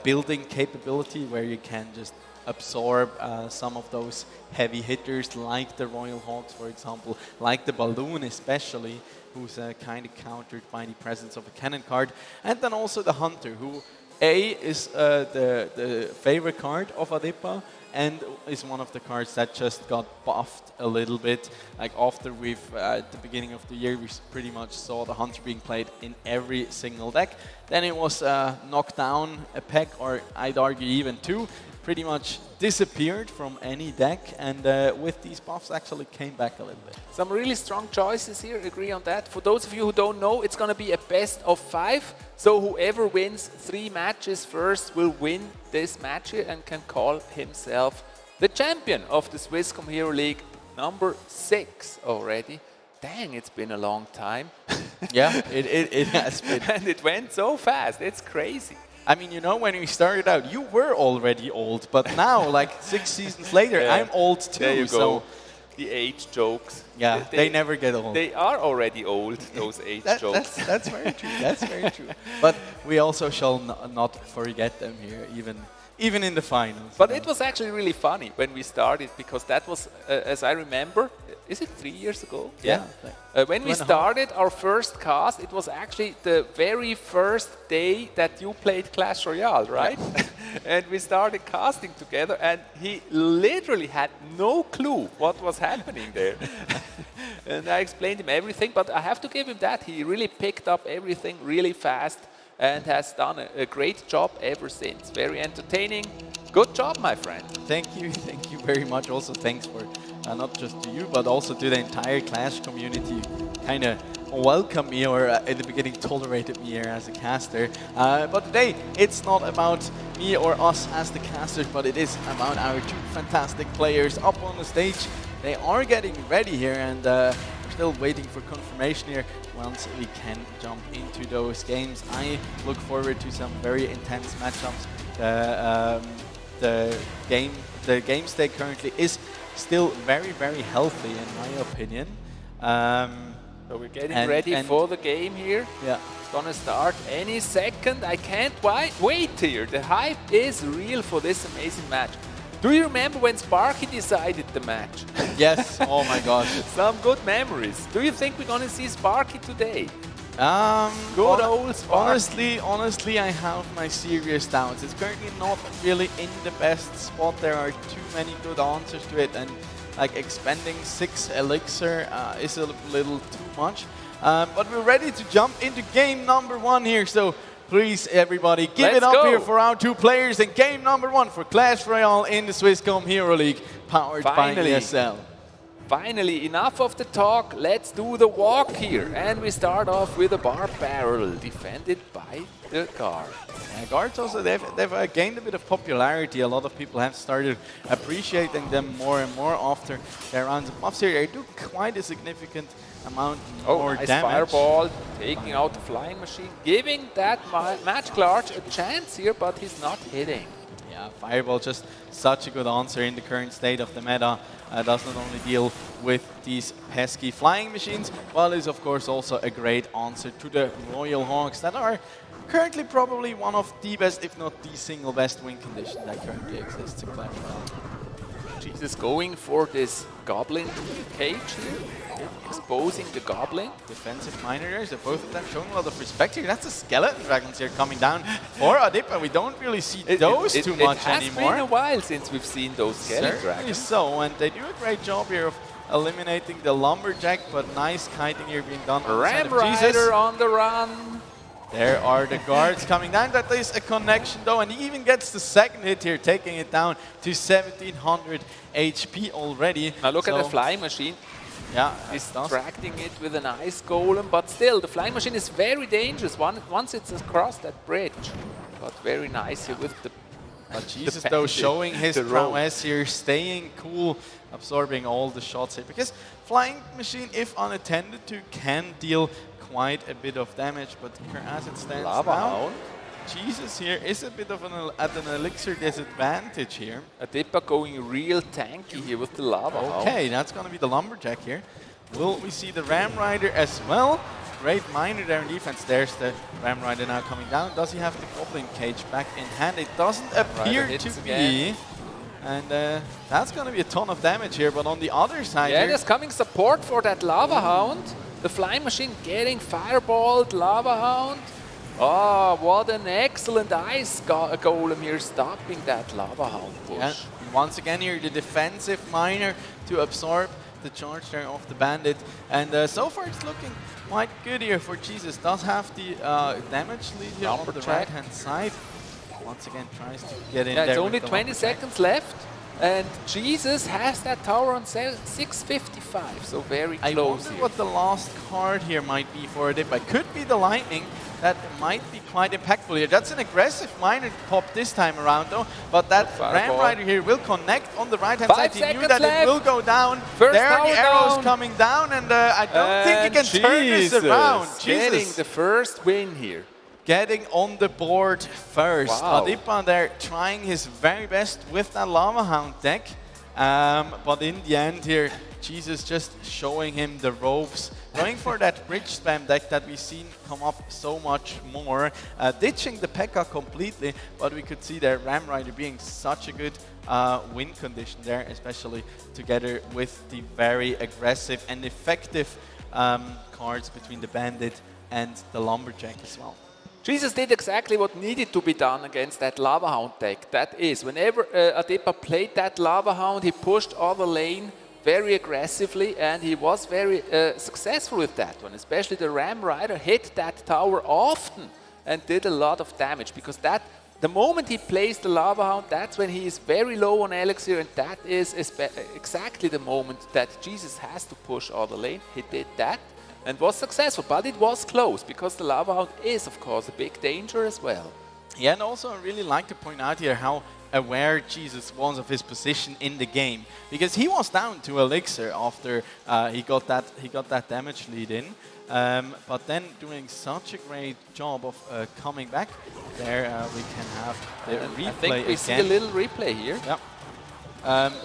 building capability where you can just absorb some of those heavy hitters like the Royal Hawks, for example, like the Balloon especially, who's kind of countered by the presence of a Cannon card. And then also the Hunter, who is the favorite card of Adipa, and is one of the cards that just got buffed a little bit. Like after at the beginning of the year, we pretty much saw the Hunter being played in every single deck. Then it was knocked down a pack, or I'd argue even two, pretty much disappeared from any deck, and with these buffs actually came back a little bit. Some really strong choices here, agree on that. For those of you who don't know, it's going to be a best of 5. So whoever wins 3 matches first will win this match here and can call himself the champion of the Swisscom Hero League number 6 already. Dang, it's been a long time. Yeah, it has been. And it went so fast, it's crazy. I mean, you know, when we started out, you were already old, but now, like 6 seasons later, Yeah. I'm old too. There you so go. The age jokes. Yeah, they never get old. They are already old, those age jokes. That's very true. That's very true. But we also shall not forget them here, even in the finals. But it was actually really funny when we started, because that was, as I remember, is it 3 years ago? Yeah. When we started our first cast, it was actually the very first day that you played Clash Royale, right? And we started casting together, and he literally had no clue what was happening there. And I explained him everything, but I have to give him that. He really picked up everything really fast and has done a great job ever since. Very entertaining. Good job, my friend. Thank you very much. Also, thanks for not just to you, but also to the entire Clash community. Kind of welcomed me, or in the beginning tolerated me here as a caster. But today, it's not about me or us as the casters, but it is about our 2 fantastic players up on the stage. They are getting ready here, and we're still waiting for confirmation here once we can jump into those games. I look forward to some very intense matchups. The game state currently is still very, very healthy in my opinion. So we're getting ready for the game here. Yeah. It's gonna start any second. I can't wait here. The hype is real for this amazing match. Do you remember when Sparky decided the match? Yes, oh my gosh. Some good memories. Do you think we're gonna see Sparky today? Good old Sparky. Honestly, I have my serious doubts. It's currently not really in the best spot. There are too many good answers to it, and like expending 6 elixir is a little too much. But we're ready to jump into game number 1 here. So please, everybody, give it up here for our 2 players in game number 1 for Clash Royale in the Swisscom Hero League, powered by ESL. Finally, enough of the talk. Let's do the walk here. And we start off with a bar barrel defended by the guard. Yeah, guards also, they've gained a bit of popularity. A lot of people have started appreciating them more and more after their rounds of buffs here. They do quite a significant amount more nice damage. Fireball, taking out the flying machine, giving that match Clark a chance here, but he's not hitting. Yeah, Fireball just such a good answer in the current state of the meta. Does not only deal with these pesky flying machines, but is of course also a great answer to the Royal Hawks that are currently probably one of the best, if not the single best win condition that currently exists in Clash Royale. Jesus going for this Goblin cage here, exposing the Goblin. Defensive miners, both of them showing a lot of respect here. That's the Skeleton Dragons here coming down for Adip, and we don't really see those too much anymore. It has been a while since we've seen those Skeleton Dragons. So, and they do a great job here of eliminating the Lumberjack, but nice kiting here being done on Ram the side of Jesus. Rider on the run. There are the guards coming down. That is a connection though, and he even gets the second hit here, taking it down to 1700 HP already. Now look at the flying machine. Yeah, distracting it with an ice golem, but still the flying machine is very dangerous once it's across that bridge. But very nice here with the. But Jesus though showing his prowess here, staying cool, absorbing all the shots here, because flying machine, if unattended to, can deal quite a bit of damage, but as it stands now, Jesus here is a bit of at an elixir disadvantage here. Adipa going real tanky here with the lava. Okay, that's going to be the Lumberjack here. Will we see the Ram Rider as well? Great miner there in defense. There's the Ram Rider now coming down. Does he have the Goblin cage back in hand? It doesn't appear to be. And that's going to be a ton of damage here, but on the other side yeah, here, there's coming support for that Lava Hound. The flying machine getting fireballed, Lava Hound. Oh, what an excellent ice golem here stopping that Lava Hound push. Yeah, once again here, the defensive miner to absorb the charge there of the bandit. And so far it's looking quite good here for Jesus. Does have the damage lead here on the right-hand side. Once again tries to get in there. It's only with the 20 seconds left. And Jesus has that tower on 655, so very close. I wonder here. what the last card here might be for Adipa. Could be the lightning. That might be quite impactful here. That's an aggressive miner pop this time around though. But that Ram Rider here will connect on the right-hand side. He knew that it will go down. First there are the arrows down. coming down, and I don't think he can turn this around. Getting the first win here. Getting on the board first. Wow. Adipa there trying his very best with that Lava Hound deck. But in the end here, Jesus just showing him the ropes. Going for that bridge spam deck that we've seen come up so much more. Ditching the P.E.K.K.A completely, but we could see there Ram Rider being such a good win condition there, especially together with the very aggressive and effective cards between the Bandit and the Lumberjack as well. Jesus did exactly what needed to be done against that Lava Hound deck. That is, whenever Adipa played that Lava Hound, he pushed other lane very aggressively, and he was very successful with that one. Especially the Ram Rider hit that tower often and did a lot of damage, because the moment he plays the Lava Hound, that's when he is very low on elixir, and that is exactly the moment that Jesus has to push other lane. He did that and was successful, but it was close, because the Lava Hound is, of course, a big danger as well. Yeah, and also I really like to point out here how aware Jesus was of his position in the game, because he was down to elixir after he got that damage lead in, but then doing such a great job of coming back. There we can have the replay. I think we again. see a little replay here. Yeah.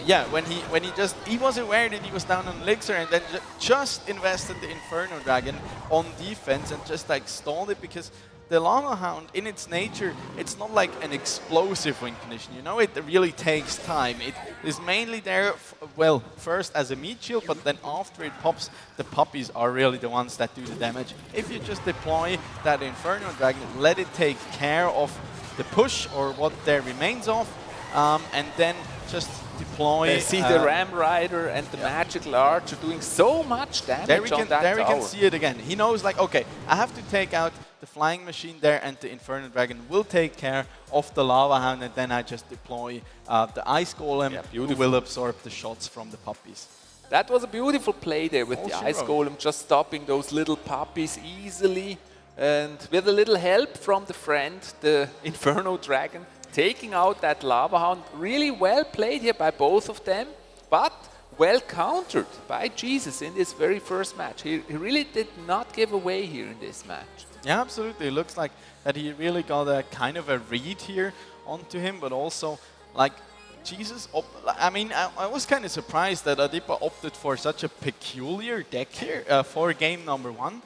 Yeah, when he was aware that he was down on elixir, and then just invested the Inferno Dragon on defense and just like stalled it, because the Lava Hound in its nature, it's not like an explosive win condition, you know, it really takes time. It is mainly there, well, first as a meat shield, but then after it pops, the puppies are really the ones that do the damage. If you just deploy that Inferno Dragon, let it take care of the push or what there remains of, and then just deploy. See the Ram Rider and the Magical Archer doing so much damage on that tower. There we can see it again. He knows, like, okay, I have to take out the flying machine there, and the Inferno Dragon will take care of the Lava Hound, and then I just deploy the Ice Golem, who will absorb the shots from the puppies. That was a beautiful play there with the Ice Golem, just stopping those little puppies easily, and with a little help from the friend, the Inferno Dragon, taking out that Lava Hound. Really well played here by both of them, but well countered by Jesus in this very first match. He really did not give away here in this match. Yeah, absolutely. It looks like that he really got a kind of a read here onto him, but also like Jesus. I mean, I was kind of surprised that Adipa opted for such a peculiar deck here for game number one.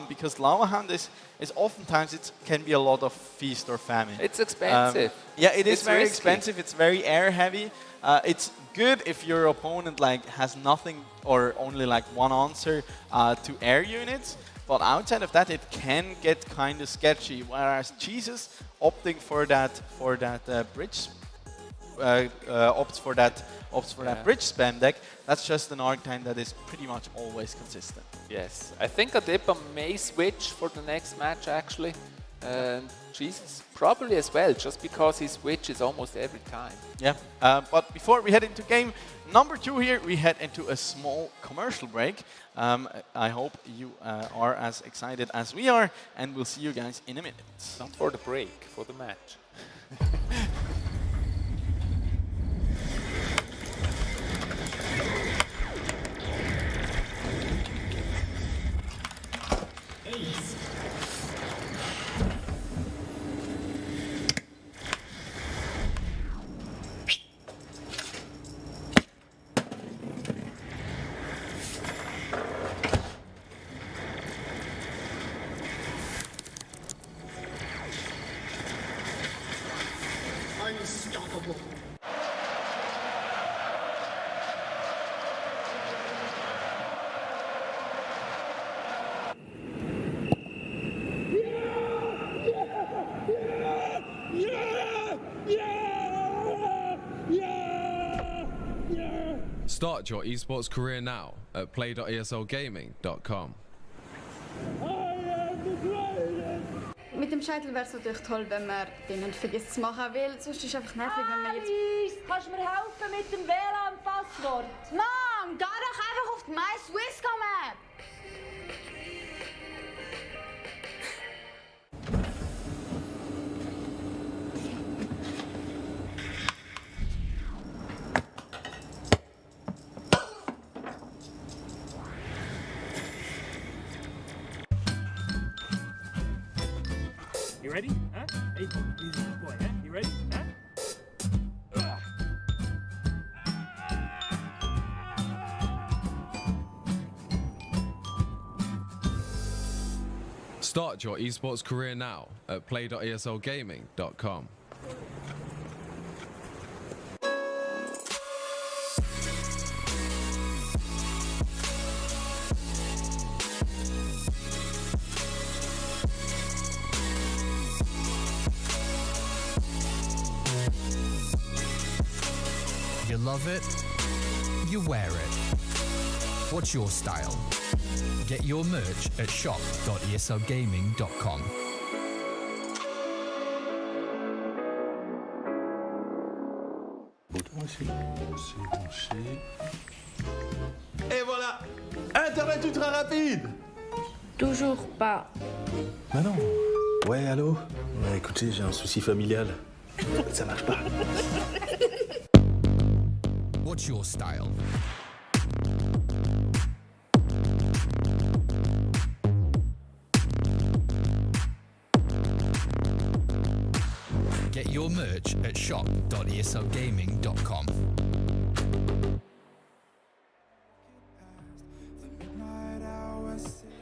Because Lava Hound is oftentimes it can be a lot of feast or famine. It's expensive. Yeah, it is very risky. expensive. It's very air heavy. It's good if your opponent like has nothing or only like one answer to air units. But outside of that, it can get kind of sketchy. Whereas Jesus opting for that bridge. Opts for that bridge spam deck. That's just an archetype that is pretty much always consistent. Yes, I think Adipa may switch for the next match actually, and Jesus probably as well, just because he switches almost every time. Yeah, but before we head into game number 2 here, we head into a small commercial break. I hope you are as excited as we are, and we'll see you guys in a minute. Not for the break, for the match. Start your esports career now at play.eslgaming.com. Mit dem Shuttle wäre es natürlich toll, wenn man den nicht vergisst zu machen, weil sonst ist es einfach nervig, wenn man jetzt... Kannst du mir helfen mit dem WLAN-Passwort? Mom, geh doch einfach auf die My Swisscom App! You ready? Huh? Hey, easy boy, huh? You ready? Huh? Start your esports career now at play.eslgaming.com. You love it, you wear it. What's your style? Get your merch at shop.eslgaming.com. Et voilà, Internet ultra rapide. Toujours pas. Bah non. Ouais, allô? Ouais, écoutez, j'ai un souci familial. Ça marche pas. What's your style? Get your merch at shop.eslgaming.com.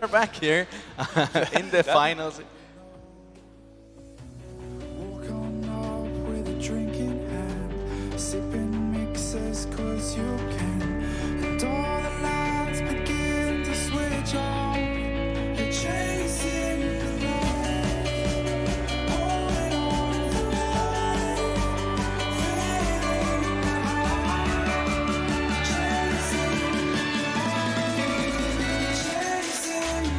We're back here in the finals. Walking up with a drink in hand, sipping mixers 'cause you can. And all the lights begin to switch off. You're chasing the light, holding on for life, feeling the high, chasing the light, chasing the night.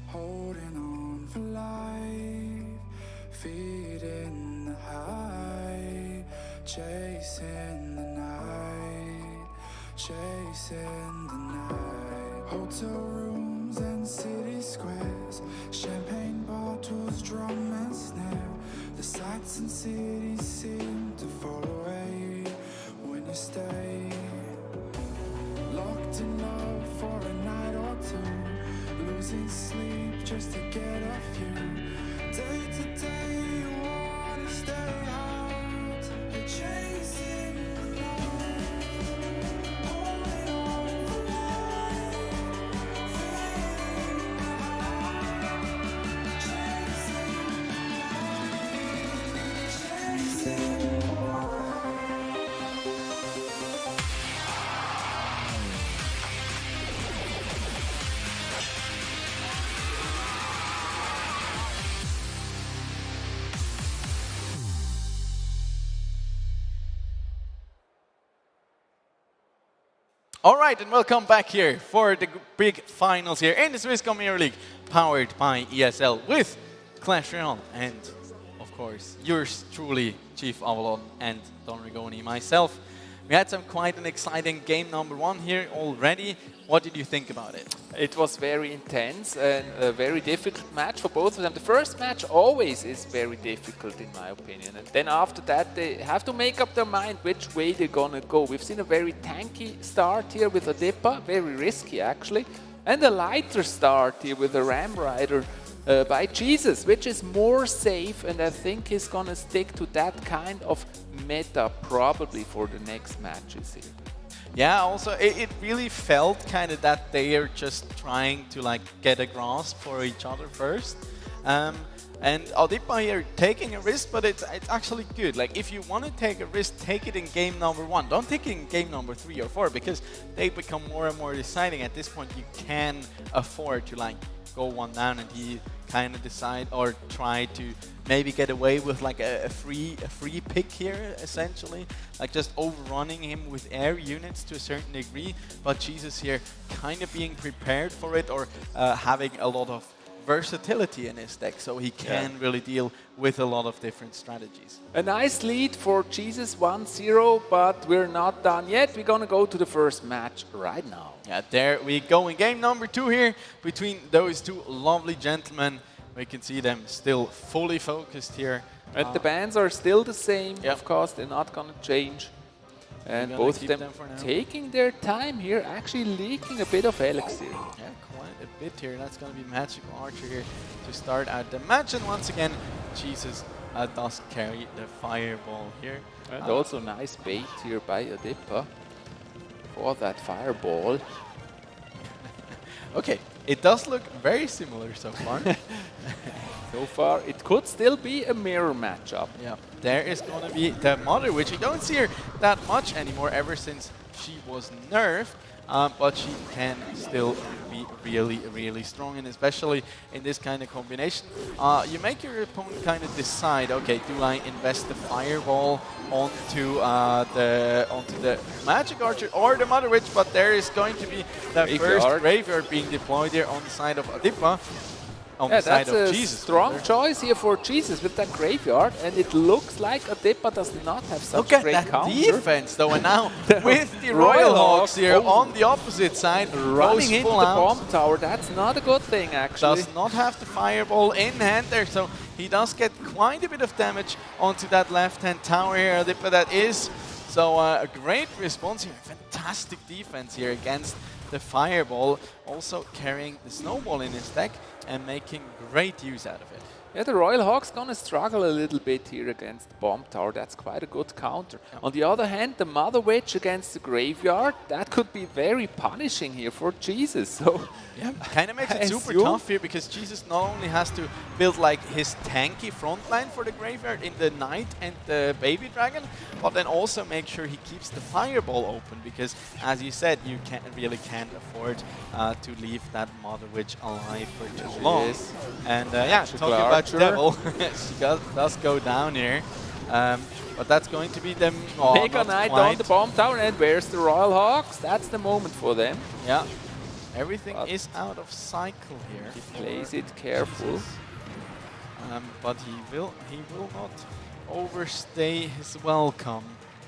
Holding on for life, feeding the high, chasing the night, chasing the night. Hotel rooms and city squares, champagne bottles, drum and snare. The sights and cities seem to fall away when you stay. Locked in love for a night or two, losing sleep just to get off you. Day to day you wanna stay out, you're chasing the light, holding on for life, feeling the high, chasing the light, chasing the light. All right, and welcome back here for the big finals here in the Swisscom Premier League, powered by ESL with Clash Royale and, of course, yours truly, Chief Avalon and Don Rigoni, myself. We had quite an exciting game number one here already. What did you think about it? It was very intense and a very difficult match for both of them. The first match always is very difficult in my opinion. And then after that they have to make up their mind which way they're gonna go. We've seen a very tanky start here with Adepa, very risky actually. And a lighter start here with a Ram Rider by Jesus, which is more safe, and I think he's gonna stick to that kind of meta probably for the next matches here. Yeah, also it really felt kind of that they are just trying to like get a grasp for each other first. And Adipa here taking a risk, but it's actually good. Like if you want to take a risk, take it in game number 1. Don't take it in game number 3 or 4 because they become more and more deciding. At this point, you can afford to like go one down, and he kind of decide or try to maybe get away with like a free pick here, essentially, like just overrunning him with air units to a certain degree. But Jesus here kind of being prepared for it, or having a lot of versatility in his deck, so he can really deal with a lot of different strategies. A nice lead for Jesus, 1-0, but we're not done yet. We're going to go to the first match right now. Yeah, there we go in game number 2 here between those two lovely gentlemen. We can see them still fully focused here. And the bands are still the same, of course, they're not going to change. And both of them taking their time here, actually leaking a bit of elixir. Yeah, quite a bit here. That's going to be Magic Archer here to start out the match. And once again, Jesus does carry the fireball here. And also nice bait here by Adipa for that fireball. Okay, it does look very similar so far. So far, it could still be a mirror matchup. Yeah, there is going to be the Mother Witch. We don't see her that much anymore ever since she was nerfed, but she can still be really, really strong, and especially in this kind of combination. You make your opponent kind of decide, okay, do I invest the Fireball onto the Magic Archer or the Mother Witch? But there is going to be the first Graveyard being deployed here on the side of Adipa. That's a strong choice here for Jesus with that Graveyard, and it looks like Adipa does not have such a great counter. Look at that defense though, and now with the Royal Hawks here on the opposite side, running into the bomb tower, that's not a good thing actually. Does not have the Fireball in hand there, so he does get quite a bit of damage onto that left-hand tower here, Adipa that is. So a great response here, fantastic defense here against the Fireball, also carrying the Snowball in his deck and making great use out of it. Yeah, the Royal Hawk's gonna struggle a little bit here against the Bomb Tower. That's quite a good counter. On the other hand, the Mother Witch against the Graveyard, that could be very punishing here for Jesus. So yeah, kind of makes it super tough here, because Jesus not only has to build like his tanky front line for the Graveyard in the Knight and the Baby Dragon, but then also make sure he keeps the Fireball open, because as you said, you can't afford to leave that Mother Witch alive for too long. And yeah, talking about Devil, she does go down here. But that's going to be them. Mega Knight on the Bomb Tower, and where's the Royal Hawks? That's the moment for them. Yeah, everything is out of cycle here. He plays it careful. But he will not overstay his welcome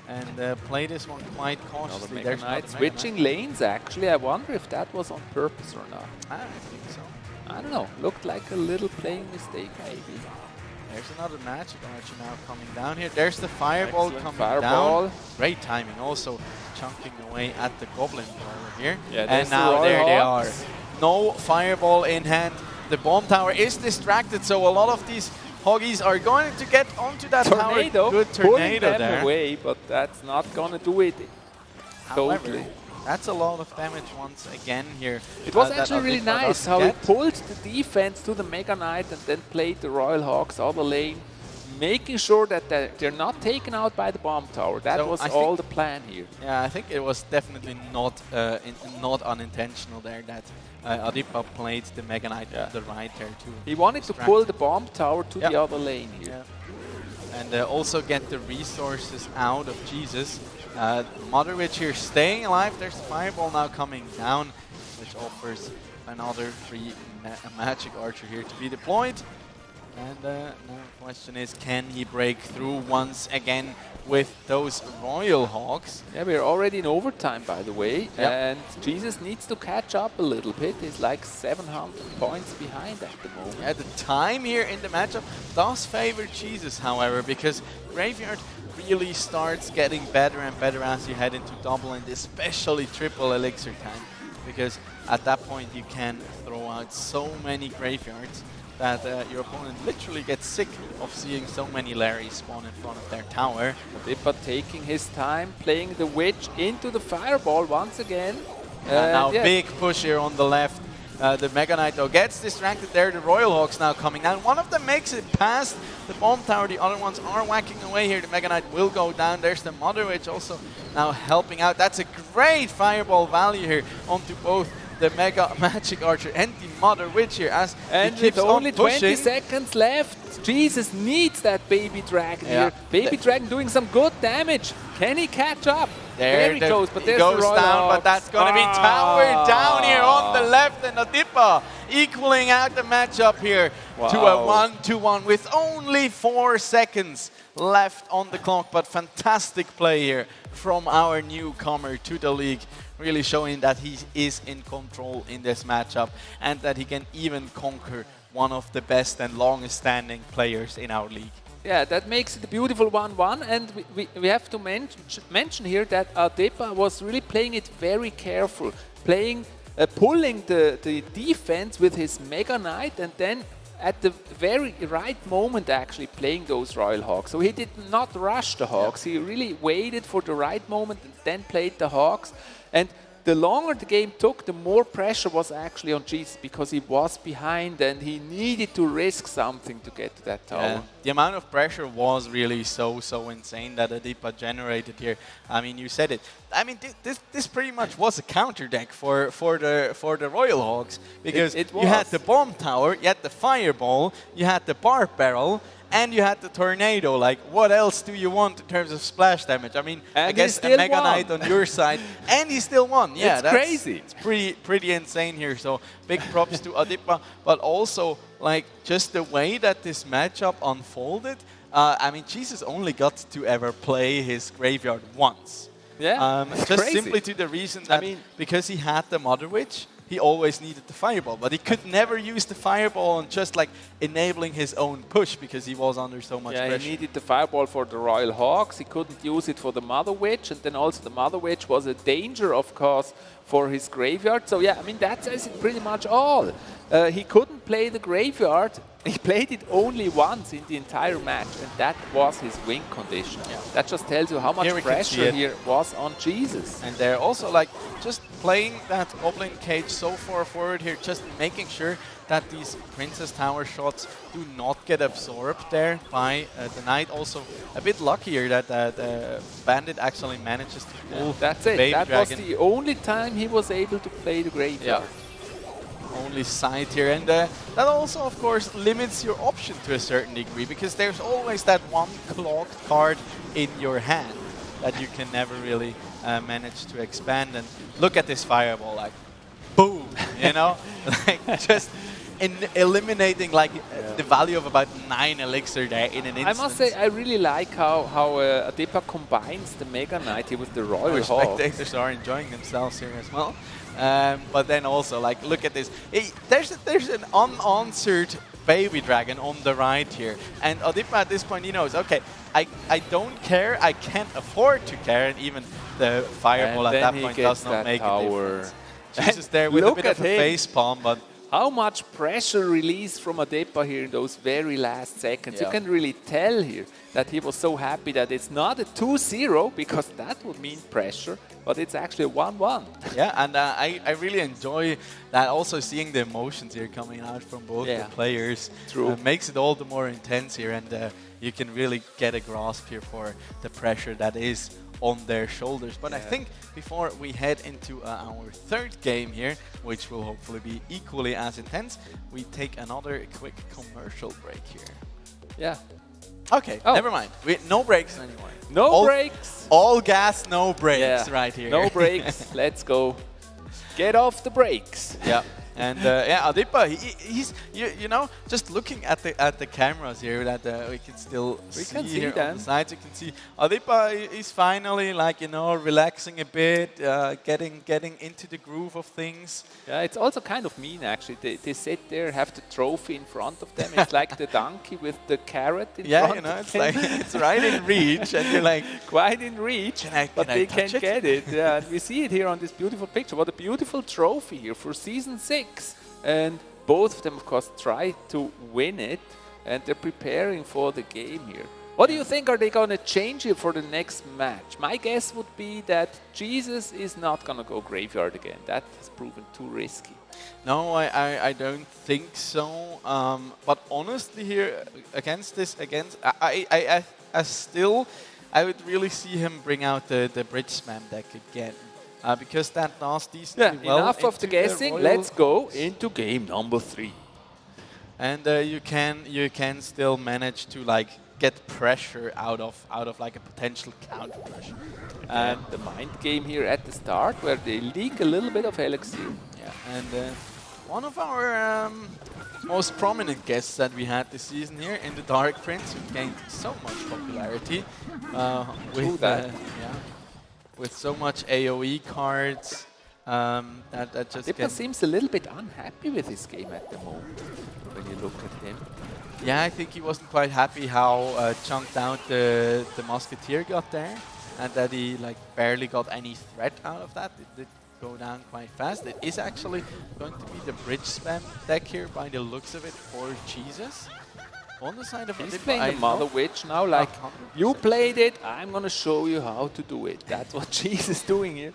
and play this one quite cautiously. There's Knight switching lanes actually. I wonder if that was on purpose or not. I don't think so. I don't know, looked like a little playing mistake maybe. There's another Magic Archer now coming down here. There's the Fireball coming down. Great timing, also chunking away at the Goblin Tower here. Yeah, and now there they are. No Fireball in hand. The Bomb Tower is distracted, so a lot of these Hoggies are going to get onto that tower. Good tornado there. Away, but that's not going to do it totally. That's a lot of damage once again here. It was actually really nice how he pulled the defense to the Mega Knight and then played the Royal Hawks other lane, making sure that they're not taken out by the Bomb Tower. That was all the plan here. Yeah, I think it was definitely not unintentional there that Adipa played the Mega Knight on the right there too. He wanted to pull the Bomb Tower to the other lane here. Yeah. And also get the resources out of Jesus. Mother Witch here staying alive. There's the Fireball now coming down, which offers another free Magic Archer here to be deployed. And now the question is, can he break through once again with those Royal Hawks? Yeah, we're already in overtime, by the way. Yep. And Jesus needs to catch up a little bit. He's like 700 points behind at the moment. Yeah, the time here in the matchup does favor Jesus, however, because Graveyard really starts getting better and better as you head into double and especially triple elixir time. because at that point you can throw out so many graveyards that your opponent literally gets sick of seeing so many Larrys spawn in front of their tower. Dippa taking his time, playing the Witch into the Fireball once again. Now big push here on the left. The Mega Knight though gets distracted there. The Royal Hawks now coming down. One of them makes it past the bomb tower. The other ones are whacking away here. The Mega Knight will go down. There's the Mother Witch also now helping out. That's a great fireball value here onto both the Mega Magic Archer and the Mother Witch here as and he keeps with only on pushing. 20 seconds left, Jesus needs that Baby Dragon here. Baby Dragon doing some good damage. Can he catch up? There Very close, but there's goes the Royal down, Hawks. but that's going to be towered down here on the left, and Adipa equaling out the matchup here to a 1-1 with only 4 seconds left on the clock. But fantastic play here from our newcomer to the league, really showing that he is in control in this matchup and that he can even conquer one of the best and longest standing players in our league. Yeah, that makes it a beautiful 1-1, and we have to mention here that Adepa was really playing it very careful, pulling the defense with his Mega Knight, and then at the very right moment actually playing those Royal Hawks. So he did not rush the Hawks, he really waited for the right moment and then played the Hawks. And the longer the game took, the more pressure was actually on Jesus because he was behind and he needed to risk something to get to that tower. Yeah. The amount of pressure was really so insane that Adipa generated here. I mean, you said it. I mean, this pretty much was a counter deck for the Royal Hawks because you had the bomb tower, you had the fireball, you had the barb barrel, and you had the tornado. Like, what else do you want in terms of splash damage? I mean, I guess a Mega Knight on your side, and he still won. Yeah, that's crazy. It's pretty insane here. So big props to Adipa, but also like just the way that this matchup unfolded. I mean, Jesus only got to ever play his graveyard once. Yeah, just crazy. simply to the reason that because he had the Mother Witch, he always needed the fireball, but he could never use the fireball on just like enabling his own push because he was under so much pressure. He needed the fireball for the Royal Hawks. He couldn't use it for the Mother Witch, and then also the Mother Witch was a danger, of course, for his graveyard. So yeah, I mean, that says it pretty much all. He couldn't play the graveyard. He played it only once in the entire match, and that was his win condition. Yeah. That just tells you how much pressure here was on Jesus. And they're also like just playing that Goblin Cage so far forward here, just making sure that these Princess Tower shots do not get absorbed there by the Knight. Also a bit luckier that the Bandit actually manages to pull That's it. Baby That Dragon. was the only time he was able to play the graveyard. Only side here, and that also of course limits your option to a certain degree because there's always that one clogged card in your hand that you can never really manage to expand. And look at this fireball, like boom, you know, like just eliminating like the value of about 9 elixir there in an instant. I must say, I really like how Adepa combines the Mega Knight here with the Royal Hawks. Spectators are enjoying themselves here as well. But then also, like, look at this. There's an unanswered Baby Dragon on the right here. And Adipa at this point, he knows, okay, I don't care, I can't afford to care, and even the fireball at that point does not make a difference. Jesus there with a bit of a face palm, but how much pressure released from Adepa here in those very last seconds. You can really tell here that he was so happy that it's not a 2-0, because that would mean pressure, but it's actually a 1-1. Yeah, and I really enjoy that, also seeing the emotions here coming out from both the players. True. Makes it all the more intense here, and you can really get a grasp here for the pressure that is on their shoulders. But I think before we head into our third game here, which will hopefully be equally as intense, we take another quick commercial break here. Yeah. Okay, never mind. No breaks anymore. No breaks. All gas, no brakes right here. No brakes. Let's go. Get off the brakes. Yeah. And yeah, Adipa, he's you know, just looking at the cameras here that we can still see here on the sides. You can see Adipa is finally, like, you know, relaxing a bit, getting into the groove of things. Yeah, it's also kind of mean actually. They sit there, have the trophy in front of them. It's like the donkey with the carrot in front. Yeah, you know, it's like it's right in reach, and you're like quite in reach, but they can't get it. Yeah, and we see it here on this beautiful picture. What a beautiful trophy here for season 6, and both of them, of course, try to win it, and they're preparing for the game here. What do you think are they going to change here for the next match? My guess would be that Jesus is not going to go graveyard again. That has proven too risky. No, I don't think so. But honestly, here against I would really see him bring out the bridge spam deck again. Because that does decently well. Enough of the guessing. Let's go into game number 3. And you can still manage to, like, get pressure out of like a potential counter pressure. And the mind game here at the start, where they leak a little bit of elixir. Yeah, and one of our most prominent guests that we had this season here in the Dark Prince, who gained so much popularity with so much AOE cards. That just Dippa seems a little bit unhappy with his game at the moment, when you look at him. Yeah, I think he wasn't quite happy how chunked out the Musketeer got there, and that he, like, barely got any threat out of that. It did go down quite fast. It is actually going to be the bridge spam deck here by the looks of it for Jesus. On the side of He's Adipa, playing the Mother Witch now, like, you played it, I'm going to show you how to do it. That's what Jesus is doing here.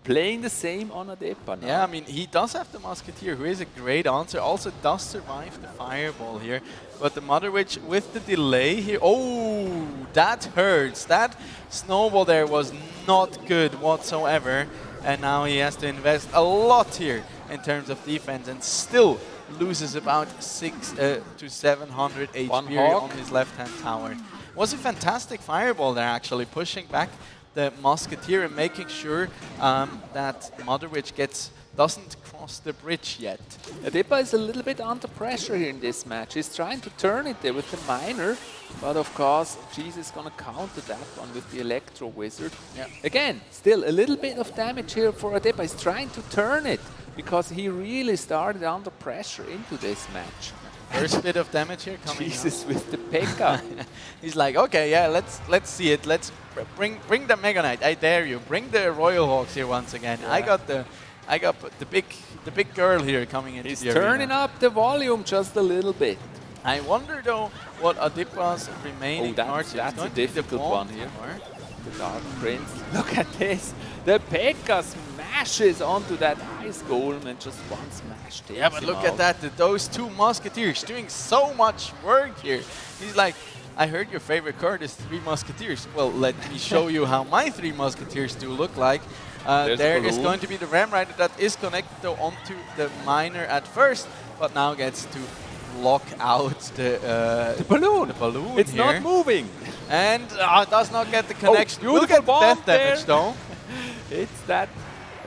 Playing the same on Adipa now. Yeah, I mean, he does have the Musketeer, who is a great answer. Also does survive the Fireball here. But the Mother Witch with the delay here. Oh, that hurts. That snowball there was not good whatsoever. And now he has to invest a lot here in terms of defense, and still loses about 600 to 700 HP on his left-hand tower. Was a fantastic Fireball there, actually, pushing back the Musketeer and making sure that Mother Witch doesn't cross the bridge yet. Adipa is a little bit under pressure here in this match. He's trying to turn it there with the Miner, but of course Jesus is going to counter that one with the Electro Wizard. Yeah. Again, still a little bit of damage here for Adipa. He's trying to turn it because he really started under pressure into this match. First bit of damage here coming. Jesus with the P.E.K.K.A. He's like, okay, yeah, let's see it. Let's bring the Mega Knight. I dare you. Bring the Royal Hawks here once again. Yeah. I got the big girl here coming into the arena. He's turning up the volume just a little bit. I wonder though what Adipa's remaining cards. That's a difficult one here. The Dark Prince. Look at this. The P.E.K.K.A. smashes onto that Ice Golem, and just one smash takes Yeah, but look at that. Those two Musketeers doing so much work here. He's like, I heard your favorite card is 3 Musketeers. Well, let me show you how my 3 Musketeers do look like. There is going to be the Ram Rider that is connected though onto the Miner at first, but now gets to block out the balloon. The balloon it's here. not moving. And does not get the connection. We'll get death damage though. It's that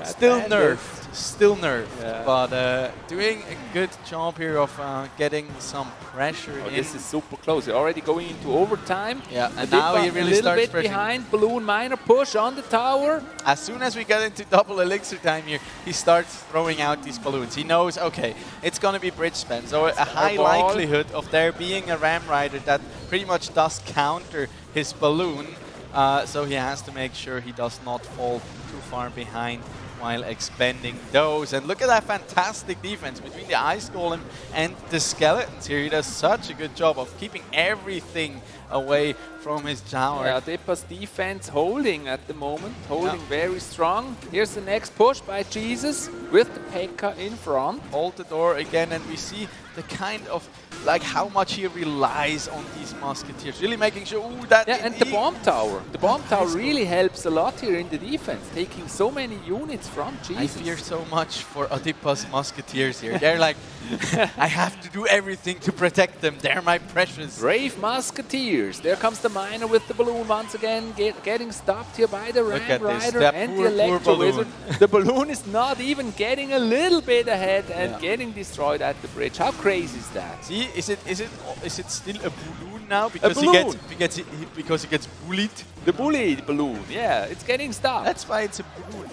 still nerfed. Still nerfed. Yeah. But doing a good job here of getting some pressure in. This is super close. You're already going into overtime. Yeah, and now he really starts a little bit pressing. behind. Balloon Miner push on the tower. As soon as we get into double elixir time here, he starts throwing out these balloons. He knows, okay, it's going to be bridge spam. So a high likelihood of there being a Ram Rider that pretty much does counter his balloon. So he has to make sure he does not fall too far behind while expending those. And look at that fantastic defense between the Ice Golem and the Skeletons here. He does such a good job of keeping everything away from his tower. Yeah, Adipa's defense holding at the moment, holding very strong. Here's the next push by Jesus with the P.E.K.K.A. in front. Hold the door again, and we see the kind of, like, how much he relies on these Musketeers. Really making sure, that... Yeah, and the Bomb Tower. The Bomb Tower really helps a lot here in the defense, taking so many units from Jesus. I fear so much for Adipa's Musketeers here. They're like, I have to do everything to protect them. They're my precious. Brave Musketeers. players. There comes the miner with the balloon once again, getting stopped here by the Look Ram at this, Rider that and poor, the Electro poor Wizard. balloon. The balloon is not even getting a little bit ahead and getting destroyed at the bridge. How crazy is that? See, is it still a balloon now? Because balloon. because he gets bullied. The bullied balloon, yeah, it's getting stopped. That's why it's a balloon.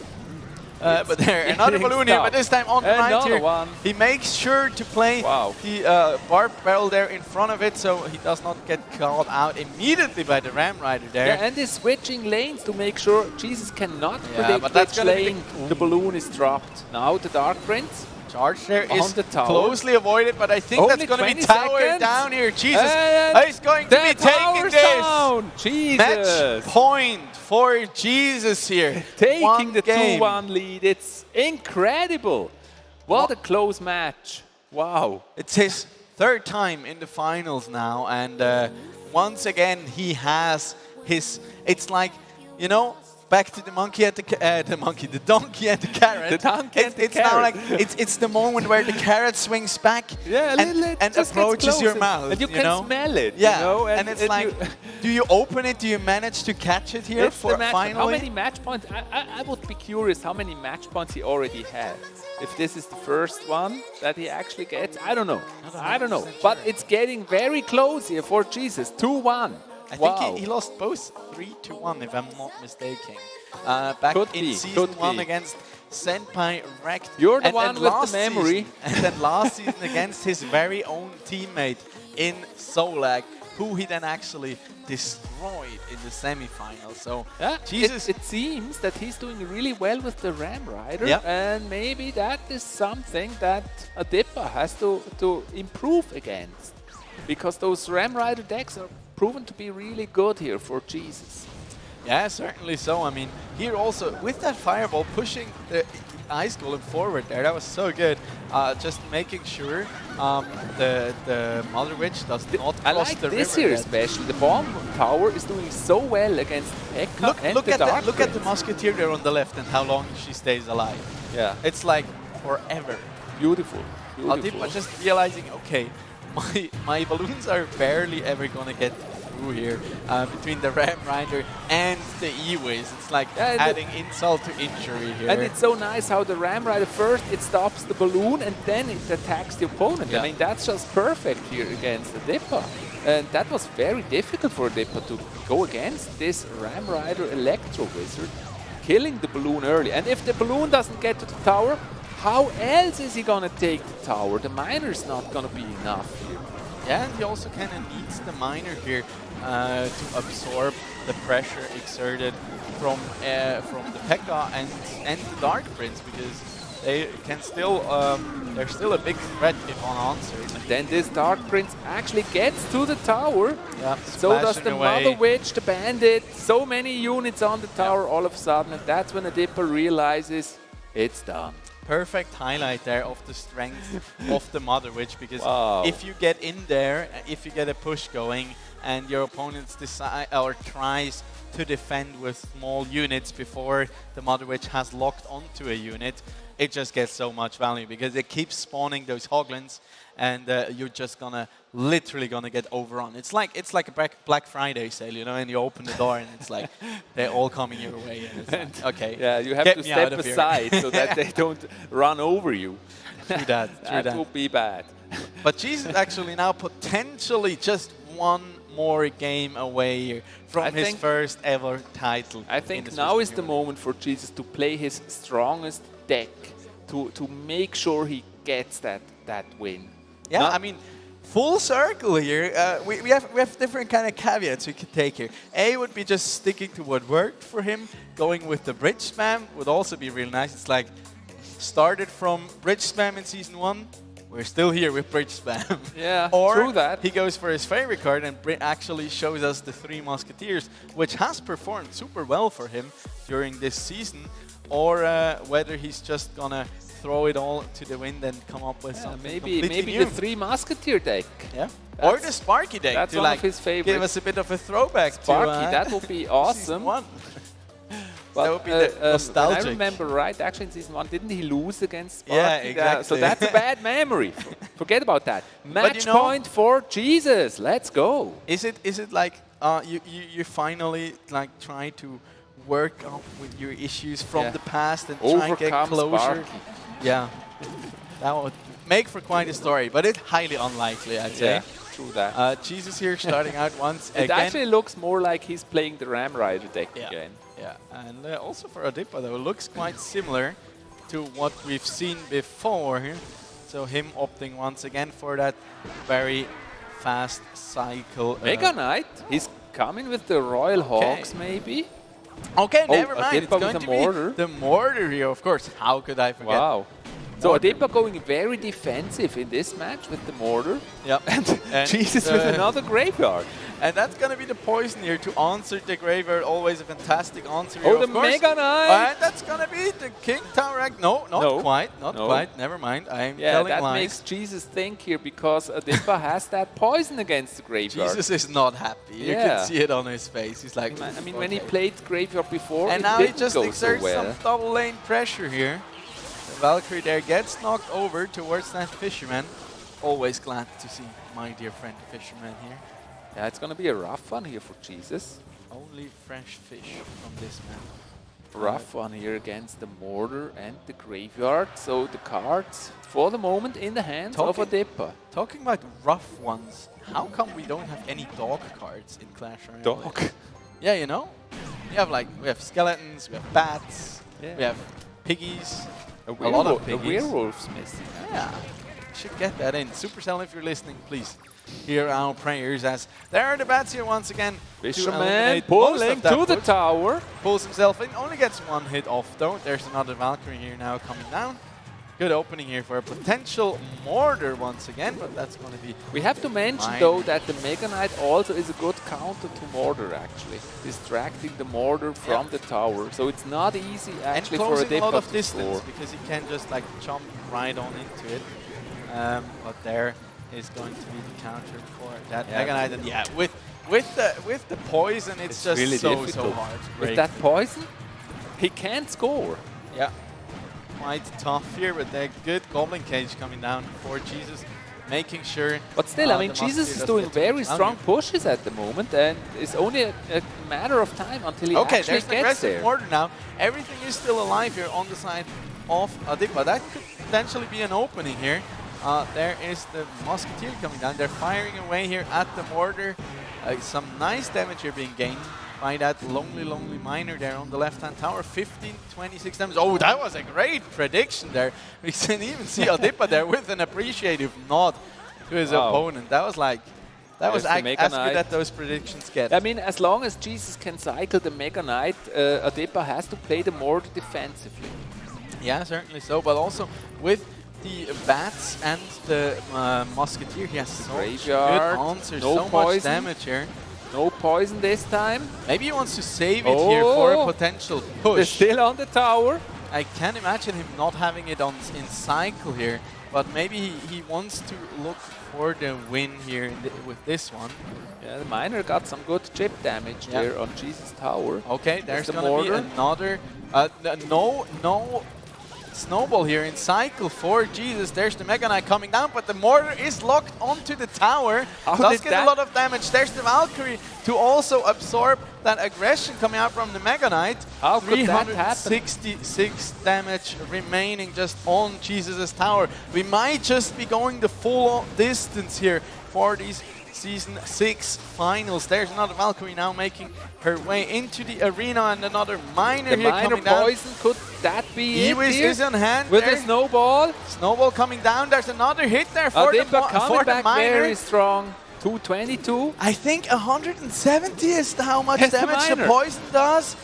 But there, another balloon here, but this time on the right Another here. one. He makes sure to play the barb barrel there in front of it, so he does not get called out immediately by the Ram Rider there. Yeah, and he's switching lanes to make sure Jesus cannot predict but that's which gonna be lane the balloon is dropped. Now the Dark Prince. Charge there on is the tower. closely avoided, but I think Only that's going to be 20 towered seconds. down here. Jesus, And he's going to be taking tower's this. down. Jesus. Match point for Jesus here. Taking the game. 2-1 lead. It's incredible. What a close match. Wow. It's his third time in the finals now, and once again he has his. It's like, you know, back to the donkey and the carrot. The donkey and the It's now carrot. like it's the moment where the carrot swings back and just approaches gets your closer. mouth. And you can know? smell it. Yeah, You know? and it's like, do you open it? Do you manage to catch it here It's for the match. finally? How many match points? I would be curious how many match points he already had. If this is the first one that he actually gets, I don't know. I don't know. But it's getting very close here for Jesus. 2-1. I think he lost both 3-1, if I'm not mistaken. Back in season 1 against Senpai Wrecked. You're the and one with last the memory. Season, and then last season against his very own teammate in Solak, who he then actually destroyed in the semi-final. So, Jesus. It seems that he's doing really well with the Ram Rider, and maybe that is something that Adipa has to improve against, because those Ram Rider decks are proven to be really good here for Jesus. Yeah, certainly so. I mean, here also, with that fireball, pushing the Ice Golem forward there, that was so good. Just making sure the Mother Witch does not I cross like the this river here yet. especially. The bomb tower is doing so well against Pekka and Look the Dark at the Prince. Musketeer there on the left and how long she stays alive. Yeah. It's like forever. Beautiful. Adipa just realizing, okay, my balloons are barely ever going to get through here between the Ram Rider and the E-Wiz. It's like adding insult to injury here. And it's so nice how the Ram Rider first it stops the balloon and then it attacks the opponent. I mean, that's just perfect here against the Dippa. And that was very difficult for Dippa to go against this Ram Rider Electro Wizard, killing the balloon early. And if the balloon doesn't get to the tower, how else is he gonna take the tower? The miner's not gonna be enough here. Yeah, and he also kind of needs the miner here to absorb the pressure exerted from the Pekka and the Dark Prince, because they can still they're still a big threat if unanswered. And then this Dark Prince actually gets to the tower. Yeah, so does the Mother Witch, the Bandit. So many units on the tower all of a sudden, and that's when Adipa realizes it's done. Perfect highlight there of the strength of the Mother Witch, because if you get in there, if you get a push going, and your opponent decide or tries to defend with small units before the Mother Witch has locked onto a unit, it just gets so much value, because it keeps spawning those hoglins, and you're just literally gonna get overrun. It's like a Black Friday sale, you know, and you open the door and it's like they're all coming your way. And it's like, okay, yeah, you have get to me out step of here. aside so that they don't run over you. True that. That would be bad. But Jesus actually now potentially just one more game away from his first ever title. I think now is the moment for Jesus to play his strongest deck to make sure he gets that win. Yeah, I mean, full circle here. We have different kind of caveats we could take here. A would be just sticking to what worked for him. Going with the bridge spam would also be real nice. It's like started from bridge spam in season 1. We're still here with bridge spam. Yeah, or true that. He goes for his favorite card and actually shows us the 3 Musketeers, which has performed super well for him during this season. Or whether he's just gonna throw it all to the wind and come up with something maybe new. the 3 Musketeer deck. Yeah. Or the Sparky deck. That's to one of his favorites. Give us a bit of a throwback Sparky, to that would be awesome. Season 1. That would be When nostalgic. I remember right, actually in season 1, didn't he lose against Sparky? Yeah, exactly. So that's a bad memory. Forget about that. Match you know- point for Jesus. Let's go. Is it like you finally like try to work up with your issues from Yeah. the past and try and get Overcome closure? Sparky. Yeah, that would make for quite a story, but it's highly unlikely, I'd say. Yeah, true that. Jesus here starting out once It again. actually looks more like he's playing the Ram Rider deck Yeah. again. Yeah, and also for Adipa though, it looks quite similar to what we've seen before. So him opting once again for that very fast cycle. Mega Knight. He's coming with the Royal Hawks, maybe. Okay, Oh, never mind. It's Adipa going with to a mortar. be the mortar here, of course. How could I forget? Wow. So Mortar. Adipa going very defensive in this match with the mortar. Yep. And Jesus with another graveyard. And that's going to be the poison here to answer the graveyard. Always a fantastic answer. Oh, here, the of course. Mega Knight. And that's going to be the King Tower Act. No, not quite. Not quite. Never mind. I'm Yeah, telling that lies. makes Jesus think here because Adipa has that poison against the graveyard. Jesus is not happy. You can see it on his face. He's like, I mean, when he played graveyard before, and it now he didn't just go so exerts well. some double lane pressure here. The Valkyrie there gets knocked over towards that Fisherman. Always glad to see my dear friend Fisherman here. Yeah, it's going to be a rough one here for Jesus. Only fresh fish from this man. Rough one here against the mortar and the graveyard. So the cards, for the moment, in the hands of Adipa. Talking about rough ones, how come we don't have any dog cards in Clash Royale? Dog? Yeah, you know? We have skeletons, we have bats, Yeah. we have piggies. A lot of piggies. werewolf's missing. Yeah, should get that in. Supercell, if you're listening, please hear our prayers as there are the bats here once again. to Fisherman eliminate most pulling of that to the push. tower. Pulls himself in, only gets one hit off though. There's another Valkyrie here now coming down. Good opening here for a potential mortar once again, but that's going to be... We have to mention fine. though that the Mega Knight also is a good counter to mortar actually, distracting the mortar from the tower. So it's not easy actually and for closing a Adipa lot of to distance score. because he can just like jump right on into it. But there is going to be the counter for that Mega Knight. And yeah, with the poison, it's just really so difficult. hard to With break. that poison, he can't score. Yeah, quite tough here, but the good Goblin Cage coming down for Jesus, making sure. But still, I mean, the Jesus Musketeer is doing doesn't get too very much strong value. pushes at the moment, and it's only a matter of time until he Okay, actually there's the gets aggressive there. mortar now. Everything is still alive here on the side of Adipa. That could potentially be an opening here. There is the Musketeer coming down. They're firing away here at the mortar. Some nice damage here being gained by that lonely miner there on the left-hand tower. 15, 26 damage. Oh, that was a great prediction there. We can even see Adipa there with an appreciative nod to his opponent. That was like... That was There's the Mega as good Knight. as those predictions get. I mean, as long as Jesus can cycle the Mega Knight, Adipa has to play the mortar defensively. Yeah, certainly so. But also with the bats and the Musketeer, he has so Graveyard, good answers, no so much poison. damage here. No poison this time. Maybe he wants to save it here for a potential push. They're still on the tower. I can imagine him not having it on in cycle here, but maybe he wants to look for the win here with this one. Yeah, the miner got some good chip damage there on Jesus' tower. Okay, there's the going to be another... no snowball here in cycle for Jesus. There's the Mega Knight coming down, but the mortar is locked onto the tower. Does get a lot of damage. There's the Valkyrie to also absorb that aggression coming out from the Mega Knight. How could that happen? 366 damage remaining just on Jesus' tower. We might just be going the full distance here for these Season 6 finals. There's another Valkyrie now making her way into the arena, and another miner here coming down. Poison, could that be it Ewis here? is on hand with there. a snowball. Snowball coming down. There's another hit there for Adipa coming the back miner. very strong. 222. I think 170 is how much Yes, the damage the miner. poison does.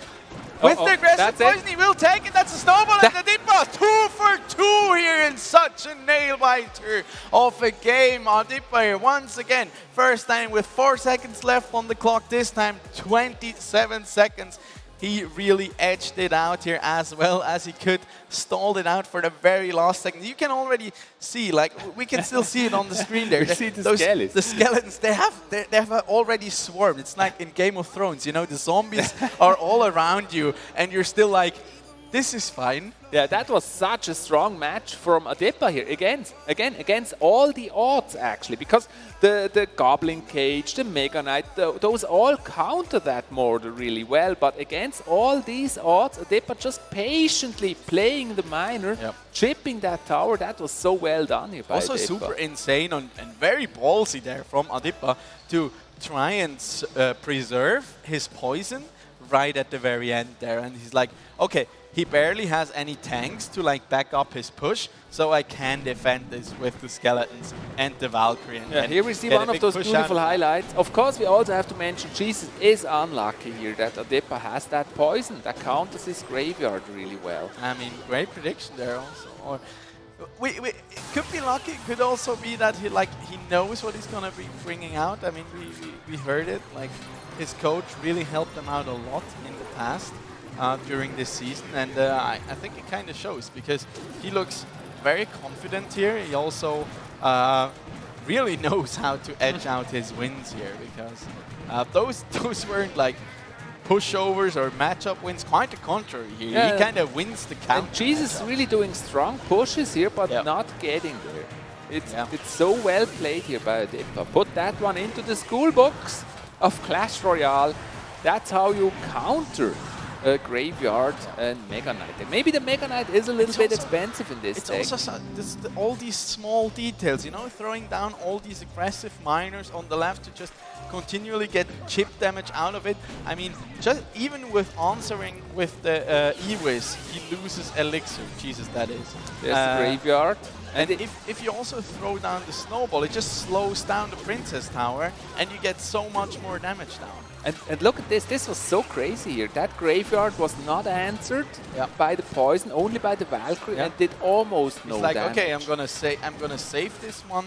With the aggressive that's it. poison, he will take it. That's a snowball and Adipa. 2 for 2 here in such a nail-biter of a game. Adipa here once again. First time with 4 seconds left on the clock. This time 27 seconds. he really edged it out here as well as he could, stalled it out for the very last second. You can already see, like, we can still see it on the screen there. We see the skeletons. The skeletons, they have already swarmed. It's like in Game of Thrones, you know, the zombies are all around you, and you're still like, this is fine. Yeah, that was such a strong match from Adepa here. Against all the odds, actually, because the Goblin Cage, the Mega Knight, those all counter that mortar really well. But against all these odds, Adepa just patiently playing the miner, chipping that tower. That was so well done here by Also Adepa. super insane and very ballsy there from Adepa to try and preserve his poison right at the very end there. And he's like, okay, he barely has any tanks to like back up his push, so I can defend this with the skeletons and the Valkyrie. And Here we see one of those beautiful highlights. Of course, we also have to mention Jesus is unlucky here that Adepa has that poison that counters his graveyard really well. I mean, great prediction there also. Or it could be lucky. It could also be that he knows what he's gonna be bringing out. I mean, we heard it. Like his coach really helped him out a lot in the past. During this season, and I think it kind of shows because he looks very confident here. He also really knows how to edge out his wins here because those weren't like pushovers or matchup wins. Quite the contrary here. Yeah. He kind of wins the count. And Jesus is really doing strong pushes here, but not getting there. It's so well played here by Adepa. Put that one into the school books of Clash Royale. That's how you counter Graveyard and Mega Knight. And maybe the Mega Knight is a little bit expensive in this deck. It's also all these small details, you know, throwing down all these aggressive miners on the left to just continually get chip damage out of it. I mean, just even with answering with the E-Wiz, he loses Elixir. Jesus, that is. There's the Graveyard. And if you also throw down the Snowball, it just slows down the Princess Tower, and you get so much more damage down. And look at this. This was so crazy here. That Graveyard was not answered by the poison, only by the Valkyrie, and did almost no damage. It's like, okay, I'm gonna save this one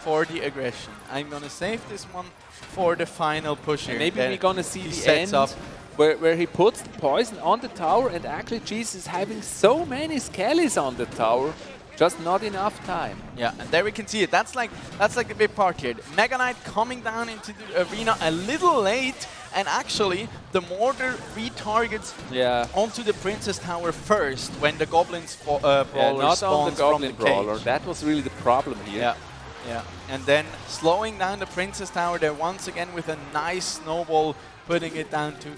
for the aggression. I'm gonna save this one for the final push here. And maybe we're gonna see the end up where he puts the poison on the tower, and actually Jesus is having so many skellies on the tower. Just not enough time. Yeah, and there we can see it. That's like the big part here. Mega Knight coming down into the arena a little late, and actually the mortar retargets onto the Princess Tower first when the Goblin Brawler not spawns on the Goblin from the Brawler. cage. That was really the problem here. Yeah. And then slowing down the Princess Tower there once again with a nice snowball, putting it down to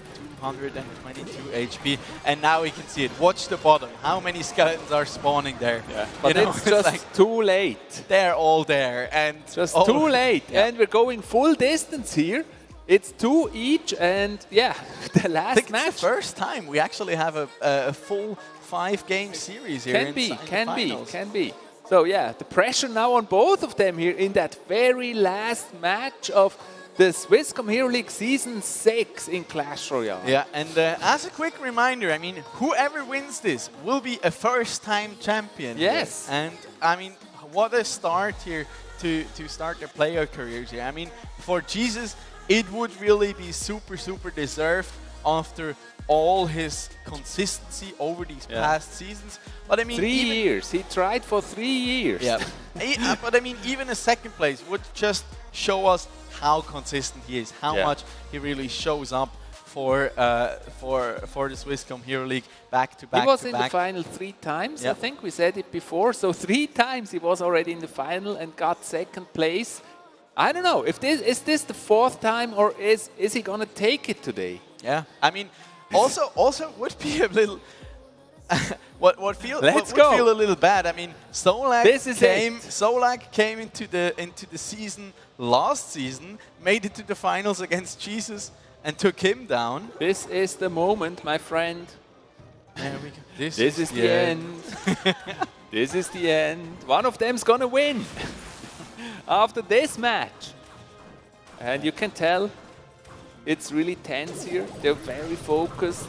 222 HP. And now we can see it. Watch the bottom. How many skeletons are spawning there? Yeah. But it's just like too late. They're all there. And just too late. Yeah. And we're going full distance here. It's 2 each. And yeah, the last match. It's the first time we actually have a full 5-game series here. Can be. So yeah, the pressure now on both of them here in that very last match of the Swisscom Hero League Season 6 in Clash Royale. Yeah, and as a quick reminder, I mean, whoever wins this will be a first-time champion. Yes. And I mean, what a start here to start their player careers here. I mean, for Jesus, it would really be super, super deserved after all his consistency over these past seasons. But I mean, 3 years. He tried for 3 years. Yeah. But I mean, even a second place would just show us how consistent he is, how much he really shows up for the Swisscom Hero League back to back. He was in the final 3 times. I think we said it before. So 3 times he was already in the final and got second place. I don't know if is this the 4th time, or is he gonna take it today? Yeah, I mean, also would be a little. What feel a little bad. I mean, Solak came into the season last season, made it to the finals against Jesus, and took him down. This is the moment, my friend. There we go. This is the end. This is the end. One of them's gonna win after this match, and you can tell it's really tense here. They're very focused.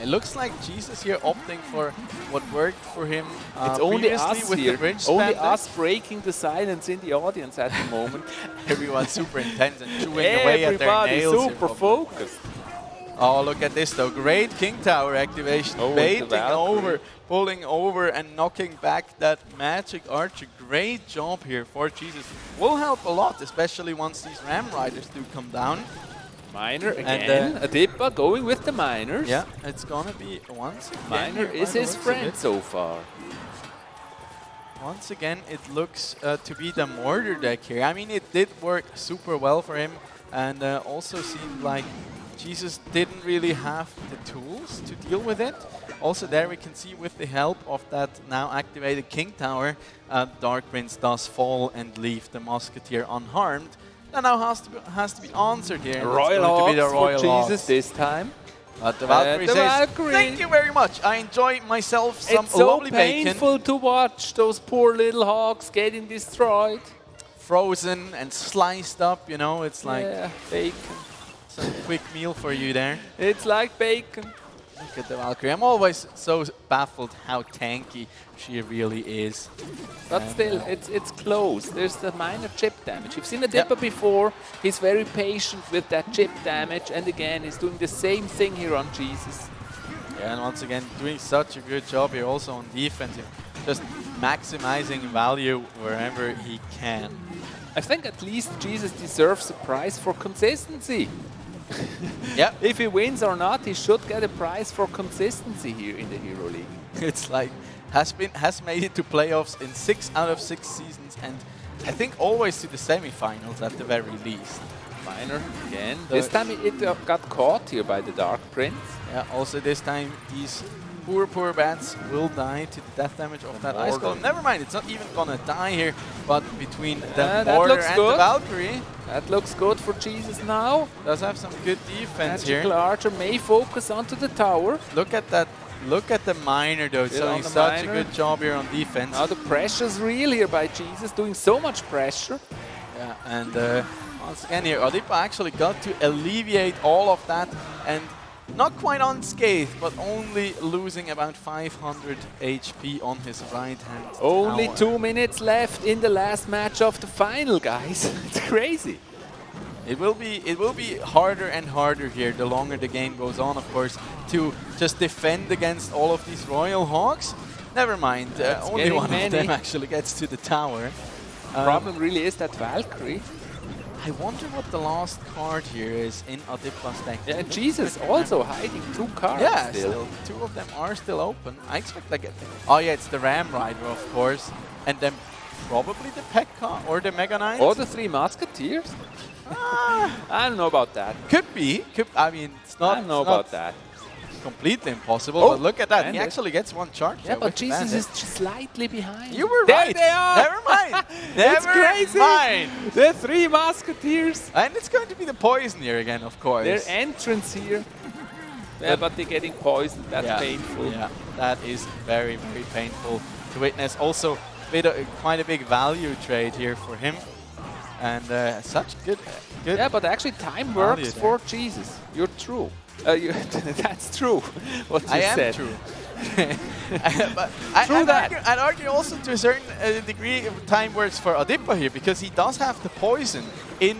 It looks like Jesus here opting for what worked for him it's only us with here. The bridge only spender. us breaking the silence in the audience at the moment. Everyone's super intense and chewing away at their nails. Everybody super focused. Oh, look at this though. Great King Tower activation. Oh, baiting over, pulling over and knocking back that Magic Archer. Great job here for Jesus. Will help a lot, especially once these Ram Riders do come down. Miner again. Adipa going with the miners. Yeah, it's gonna be once again. Miner is his friend so far. Once again, it looks to be the Mortar deck here. I mean, it did work super well for him, and also seemed like Jesus didn't really have the tools to deal with it. Also there we can see with the help of that now activated King Tower, Dark Prince does fall and leave the Musketeer unharmed. That now has to be answered here. Royal Hawks for Jesus this time. But the Valkyrie says, thank you very much. I enjoy myself some lovely bacon. It's so painful to watch those poor little hawks getting destroyed. Frozen and sliced up, you know, it's like bacon. Some quick meal for you there. It's like bacon. Look at the Valkyrie. I'm always so baffled how tanky she really is. But still, it's close. There's the minor chip damage. You've seen Adipa before. He's very patient with that chip damage. And again, he's doing the same thing here on Jesus. Yeah, and once again, doing such a good job here also on defense. Just maximizing value wherever he can. I think at least Jesus deserves a prize for consistency. Yeah. If he wins or not, he should get a prize for consistency here in the Hero League. It's like has made it to playoffs in 6 out of 6 seasons, and I think always to the semifinals at the very least. Miner again. This time it got caught here by the Dark Prince. Yeah. Also this time these poor bats will die to the death damage of that Ice Golem. Never mind, it's not even gonna die here, but between the Mortar and the Valkyrie. That looks good for Jesus now. Does have some good defense here. Magical Archer may focus onto the tower. Look at that. Look at the Miner though, doing such a good job here on defense. Now the pressure's real here by Jesus, doing so much pressure. Yeah, and once again here, Adipa actually got to alleviate all of that, and not quite unscathed, but only losing about 500 HP on his right hand. Only 2 minutes left in the last match of the final, guys. It's crazy. It will be harder and harder here the longer the game goes on, of course, to just defend against all of these Royal Hawks. Never mind, only one of them actually gets to the tower. The problem really is that Valkyrie. I wonder what the last card here is in Adipa's deck. Yeah, and Jesus also hiding 2 cards. Yeah, still 2 of them are still open. I expect like oh yeah, it's the Ram Rider, of course, and then probably the P.E.K.K.A. or the Mega Knight. Or the 3 Musketeers. I don't know about that. Could be. I mean, it's not. I don't know about that. Completely impossible. But look at that. He actually gets 1 charge. Yeah, but Jesus is just slightly behind. You were there right. They are. Never mind. Never mind. The 3 Musketeers. And it's going to be the poison here again, of course. Their entrance here. Yeah, but they're getting poisoned. That's painful. Yeah, that is very, very painful to witness. Also, quite a big value trade here for him. And such good. Yeah, but actually time works for Jesus. You're true. That's true. What you said. I am true. But I'd argue also to a certain degree time works for Adipa here, because he does have the poison. In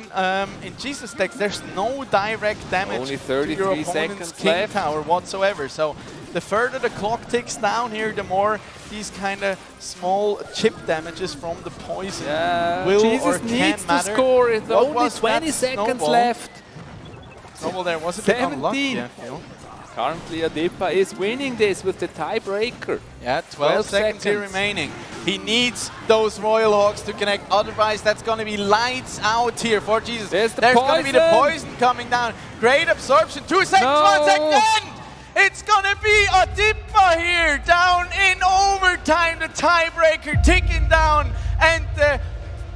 Jesus' decks, there's no direct damage Only to your opponent's King Tower whatsoever. So the further the clock ticks down here, the more these kind of small chip damages from the poison will Jesus or can needs matter. to score. It's only 20 seconds left. Snowball there was a bit unlucky, I feel. Currently Adipa is winning this with the tiebreaker. Yeah, 12 seconds here remaining. He needs those Royal Hawks to connect, otherwise that's going to be lights out here for Jesus. There's going to be the poison coming down. Great absorption, 2 seconds, 1 second! It's going to be Adipa here, down in overtime, the tiebreaker ticking down, and the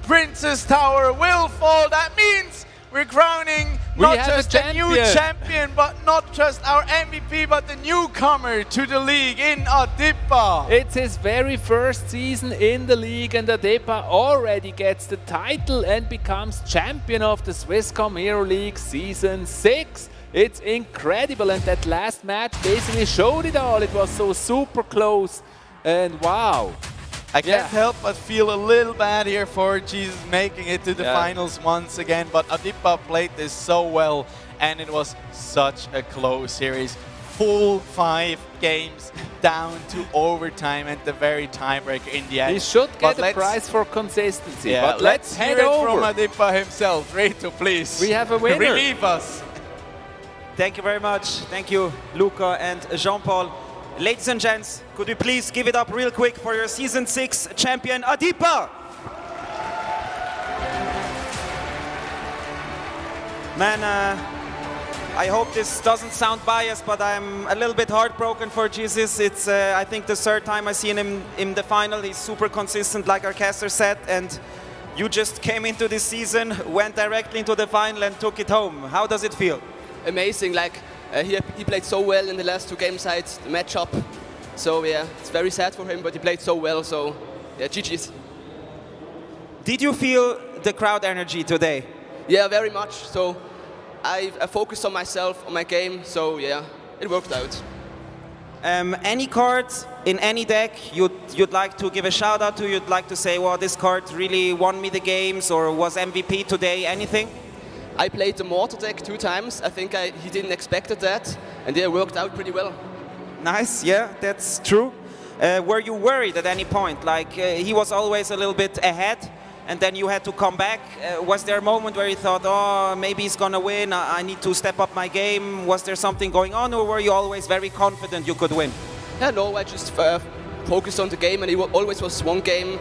Princess Tower will fall. That means we're crowning not just a new champion, but not just our MVP, but the newcomer to the league in Adipa. It's his very first season in the league, and Adipa already gets the title and becomes champion of the Swisscom Hero League Season 6. It's incredible, and that last match basically showed it all. It was so super close, and wow. I can't help but feel a little bad here for Jesus making it to the finals once again, but Adipa played this so well, and it was such a close series. Full 5 games down to overtime and the very tiebreaker in the end. He should get a prize for consistency. Yeah, but let's head hear it over. from Adipa himself. Reto, please. We have a winner. Relieve us. Thank you very much. Thank you, Luca and Jean-Paul. Ladies and gents, could you please give it up real quick for your Season 6 champion, Adipa? Man, I hope this doesn't sound biased, but I'm a little bit heartbroken for Jesus. It's, I think, the third time I seen him in the final. He's super consistent, like our caster said, and you just came into this season, went directly into the final and took it home. How does it feel? Amazing, like he played so well in the last 2 game sides, the matchup. So yeah, it's very sad for him, but he played so well, so yeah, GG's. Did you feel the crowd energy today? Yeah, very much. So I focused on myself, on my game, so yeah, it worked out. Any card in any deck you'd like to give a shout out to, you'd like to say, well, this card really won me the games or was MVP today, anything? I played the mortar deck 2 times. I think he didn't expect that, and it worked out pretty well. Nice, yeah, that's true. Were you worried at any point? Like, he was always a little bit ahead, and then you had to come back. Was there a moment where you thought, oh, maybe he's gonna win, I need to step up my game? Was there something going on, or were you always very confident you could win? Yeah, no, I just focused on the game, and he always was 1 game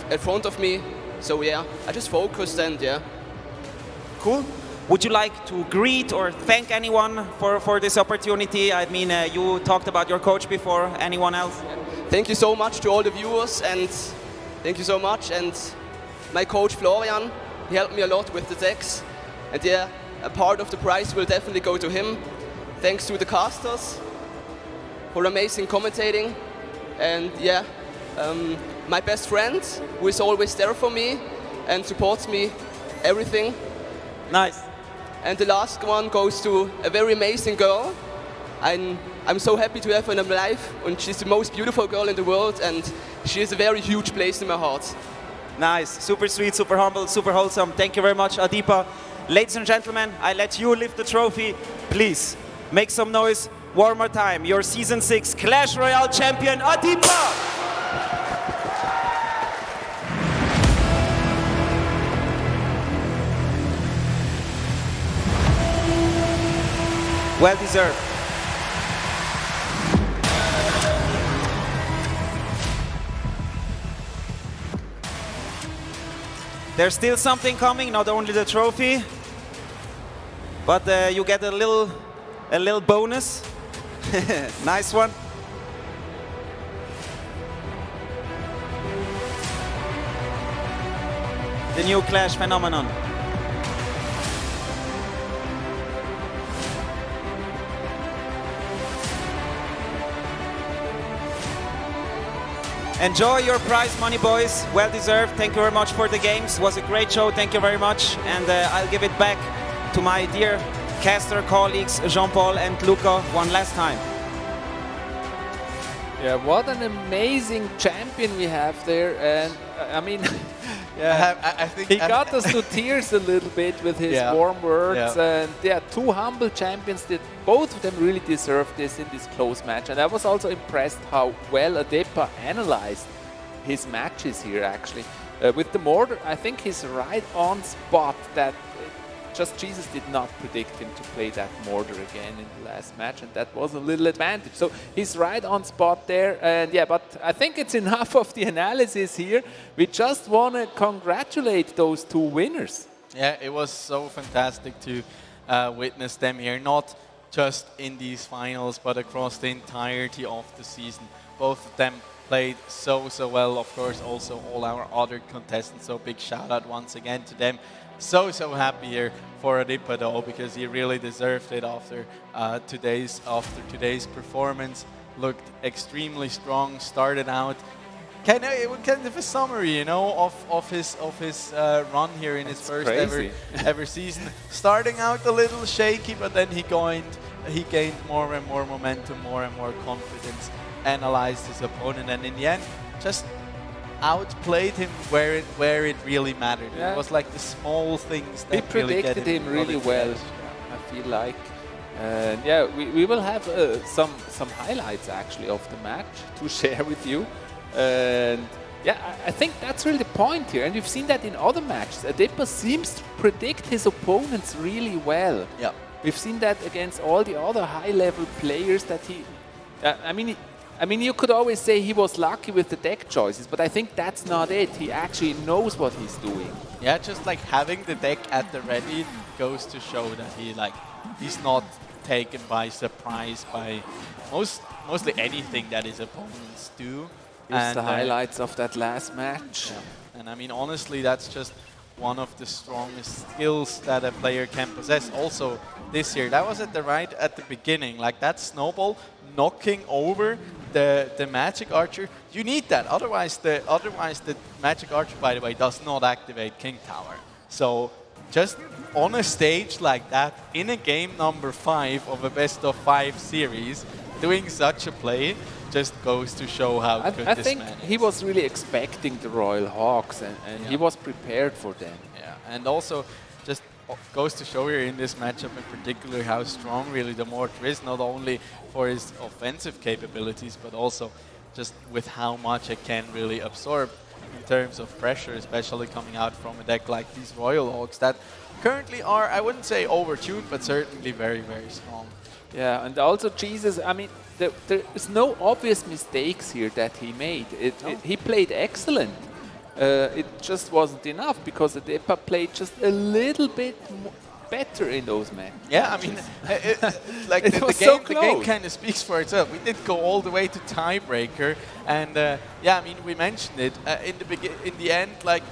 in front of me. So yeah, I just focused, and yeah. Cool. Would you like to greet or thank anyone for this opportunity? I mean, you talked about your coach before. Anyone else? Thank you so much to all the viewers, and thank you so much. And my coach Florian, he helped me a lot with the decks. And yeah, a part of the prize will definitely go to him. Thanks to the casters for amazing commentating. And yeah, my best friend, who is always there for me and supports me everything. Nice. And the last one goes to a very amazing girl. I'm so happy to have her in my life, and she's the most beautiful girl in the world, and she has a very huge place in my heart. Nice, super sweet, super humble, super wholesome. Thank you very much, Adipa. Ladies and gentlemen, I let you lift the trophy. Please, make some noise one more time. Your Season 6 Clash Royale champion, Adipa! Well deserved. There's still something coming, not only the trophy, but you get a little bonus. Nice one. The new Clash phenomenon. Enjoy your prize money, boys. Well deserved. Thank you very much for the games. It was a great show. Thank you very much. And I'll give it back to my dear caster colleagues, Jean-Paul and Luca, one last time. Yeah, what an amazing champion we have there. And I mean, yeah, I think he got us to tears a little bit with his warm words. Yeah. And yeah, 2 humble champions that both of them really deserved this in this close match. And I was also impressed how well Adipa analyzed his matches here, actually. With the mortar, I think he's right on spot that just Jesus did not predict him to play that mortar again in the last match, and that was a little advantage. So he's right on spot there, and yeah, but I think it's enough of the analysis here. We just want to congratulate those 2 winners. Yeah, it was so fantastic to witness them here, not just in these finals, but across the entirety of the season. Both of them played so well. Of course, also all our other contestants, so big shout out once again to them. So happy here for Adipa though, because he really deserved it after today's performance. Looked extremely strong, started out kind of a summary, you know, of his run here in his first ever season. Starting out a little shaky, but then he gained more and more momentum, more and more confidence, analyzed his opponent, and in the end just outplayed him where it really mattered. Yeah. It was like the small things that We really get predicted him really on the well, edge. I feel like. And yeah, we will have some highlights actually of the match to share with you. And yeah, I think that's really the point here. And we've seen that in other matches. Adepa seems to predict his opponents really well. Yeah. We've seen that against all the other high-level players that he... I mean, you could always say he was lucky with the deck choices, but I think that's not it. He actually knows what he's doing. Yeah, just like having the deck at the ready goes to show that he's not taken by surprise by mostly anything that his opponents do. Here's the highlights of that last match. Yeah. And I mean, honestly, that's just one of the strongest skills that a player can possess. Also, this year, that was at the beginning, like that snowball knocking over the Magic Archer. You need that, otherwise the Magic Archer, by the way, does not activate King Tower. So just on a stage like that, in a game number 5 of a best-of-5 series, doing such a play just goes to show how good this man is. I think he was really expecting the Royal Hawks, and he was prepared for them. Yeah, and also just goes to show here in this matchup in particular how strong really the Mortar is, not only for his offensive capabilities, but also just with how much it can really absorb in terms of pressure, especially coming out from a deck like these Royal Hawks that currently are, I wouldn't say overtuned, but certainly very, very strong. Yeah, and also Jesus, I mean, there is no obvious mistakes here that he made. He played excellent. It just wasn't enough because Adepa played just a little bit better in those matches. Yeah, I mean, like the game kind of speaks for itself. We did go all the way to tiebreaker, and yeah, I mean, we mentioned it in the end. Like,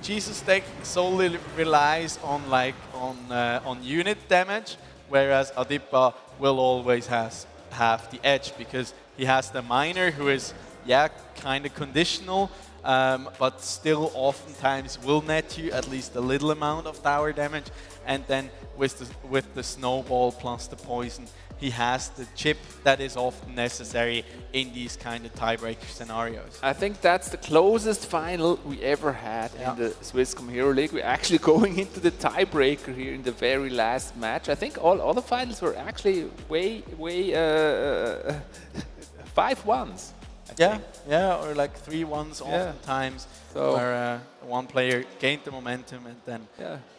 Jesus' deck solely relies on on unit damage, whereas Adepa will always have the edge because he has the miner who is kind of conditional. But still oftentimes will net you at least a little amount of tower damage, and then with the snowball plus the poison, he has the chip that is often necessary in these kind of tiebreaker scenarios. I think that's the closest final we ever had in the Swisscom Hero League. We're actually going into the tiebreaker here in the very last match. I think all other finals were actually way 5-1s. Yeah, or like 3-1s oftentimes, so where one player gained the momentum and then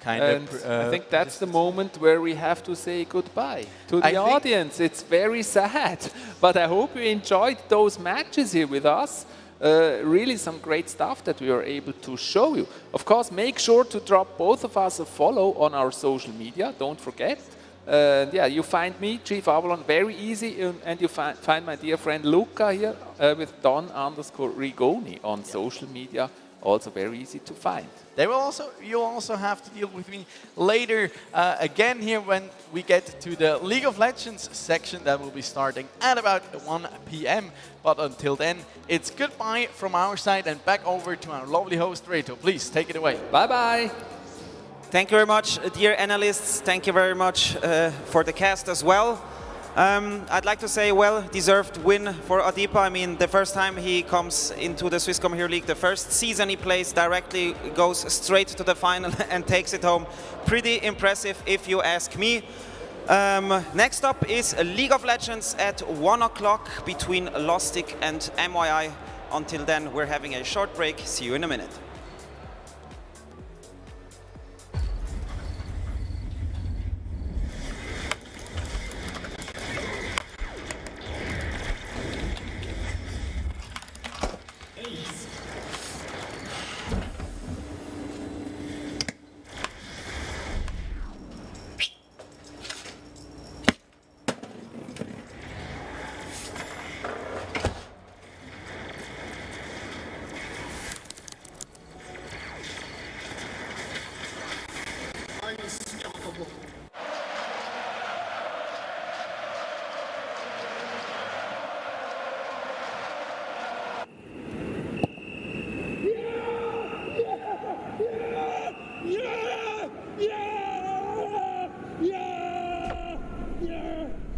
kind of... I think that's the moment where we have to say goodbye to the audience. It's very sad, but I hope you enjoyed those matches here with us. Really some great stuff that we were able to show you. Of course, make sure to drop both of us a follow on our social media, don't forget. Yeah, you find me, Chief Avalon, very easy, and you find my dear friend Luca here with Don_Rigoni on social media, also very easy to find. You'll also have to deal with me later again here when we get to the League of Legends section that will be starting at about 1 p.m. But until then, it's goodbye from our side and back over to our lovely host, Reto. Please take it away. Bye-bye. Thank you very much, dear analysts. Thank you very much for the cast as well. I'd like to say, well-deserved win for Adepa. I mean, the first time he comes into the Swisscom Hero League, the first season he plays directly, goes straight to the final and takes it home. Pretty impressive, if you ask me. Next up is League of Legends at 1 o'clock between Lostic and MYI. Until then, we're having a short break. See you in a minute.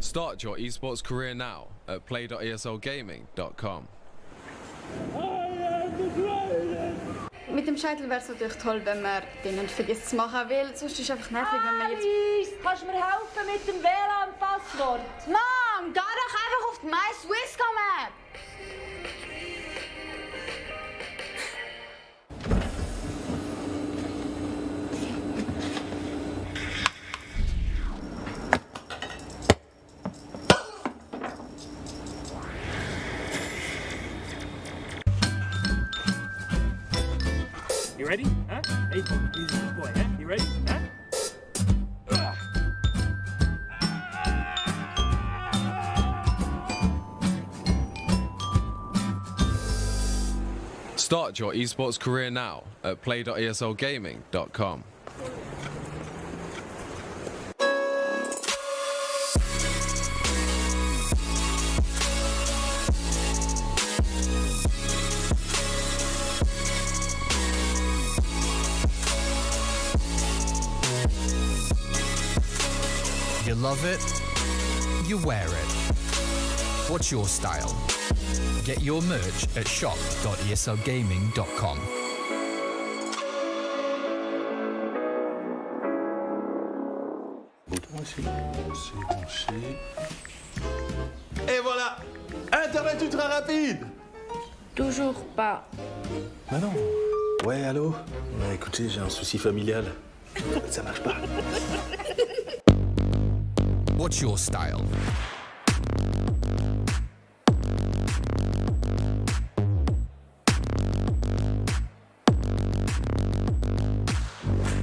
Start your esports career now at play.eslgaming.com. Mit dem Scheitel wäre es natürlich toll, wenn man den nicht vergisst zu machen, weil sonst ist es einfach nervig, wenn man jetzt... Kannst du mir helfen mit dem WLAN-Passwort? Mann, geh doch einfach auf die My Swisscom App! You ready? Huh? Hey, easy good boy, huh? You ready? Huh? Start your esports career now at play.eslgaming.com. You love it, you wear it. What's your style? Get your merch at shop.eslgaming.com. Et voilà, Internet ultra rapide. Toujours pas. Bah non. Ouais, allô? Ouais, écoutez, j'ai un souci familial. Ça marche pas. What's your style?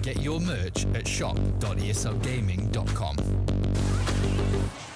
Get your merch at shop.eslgaming.com.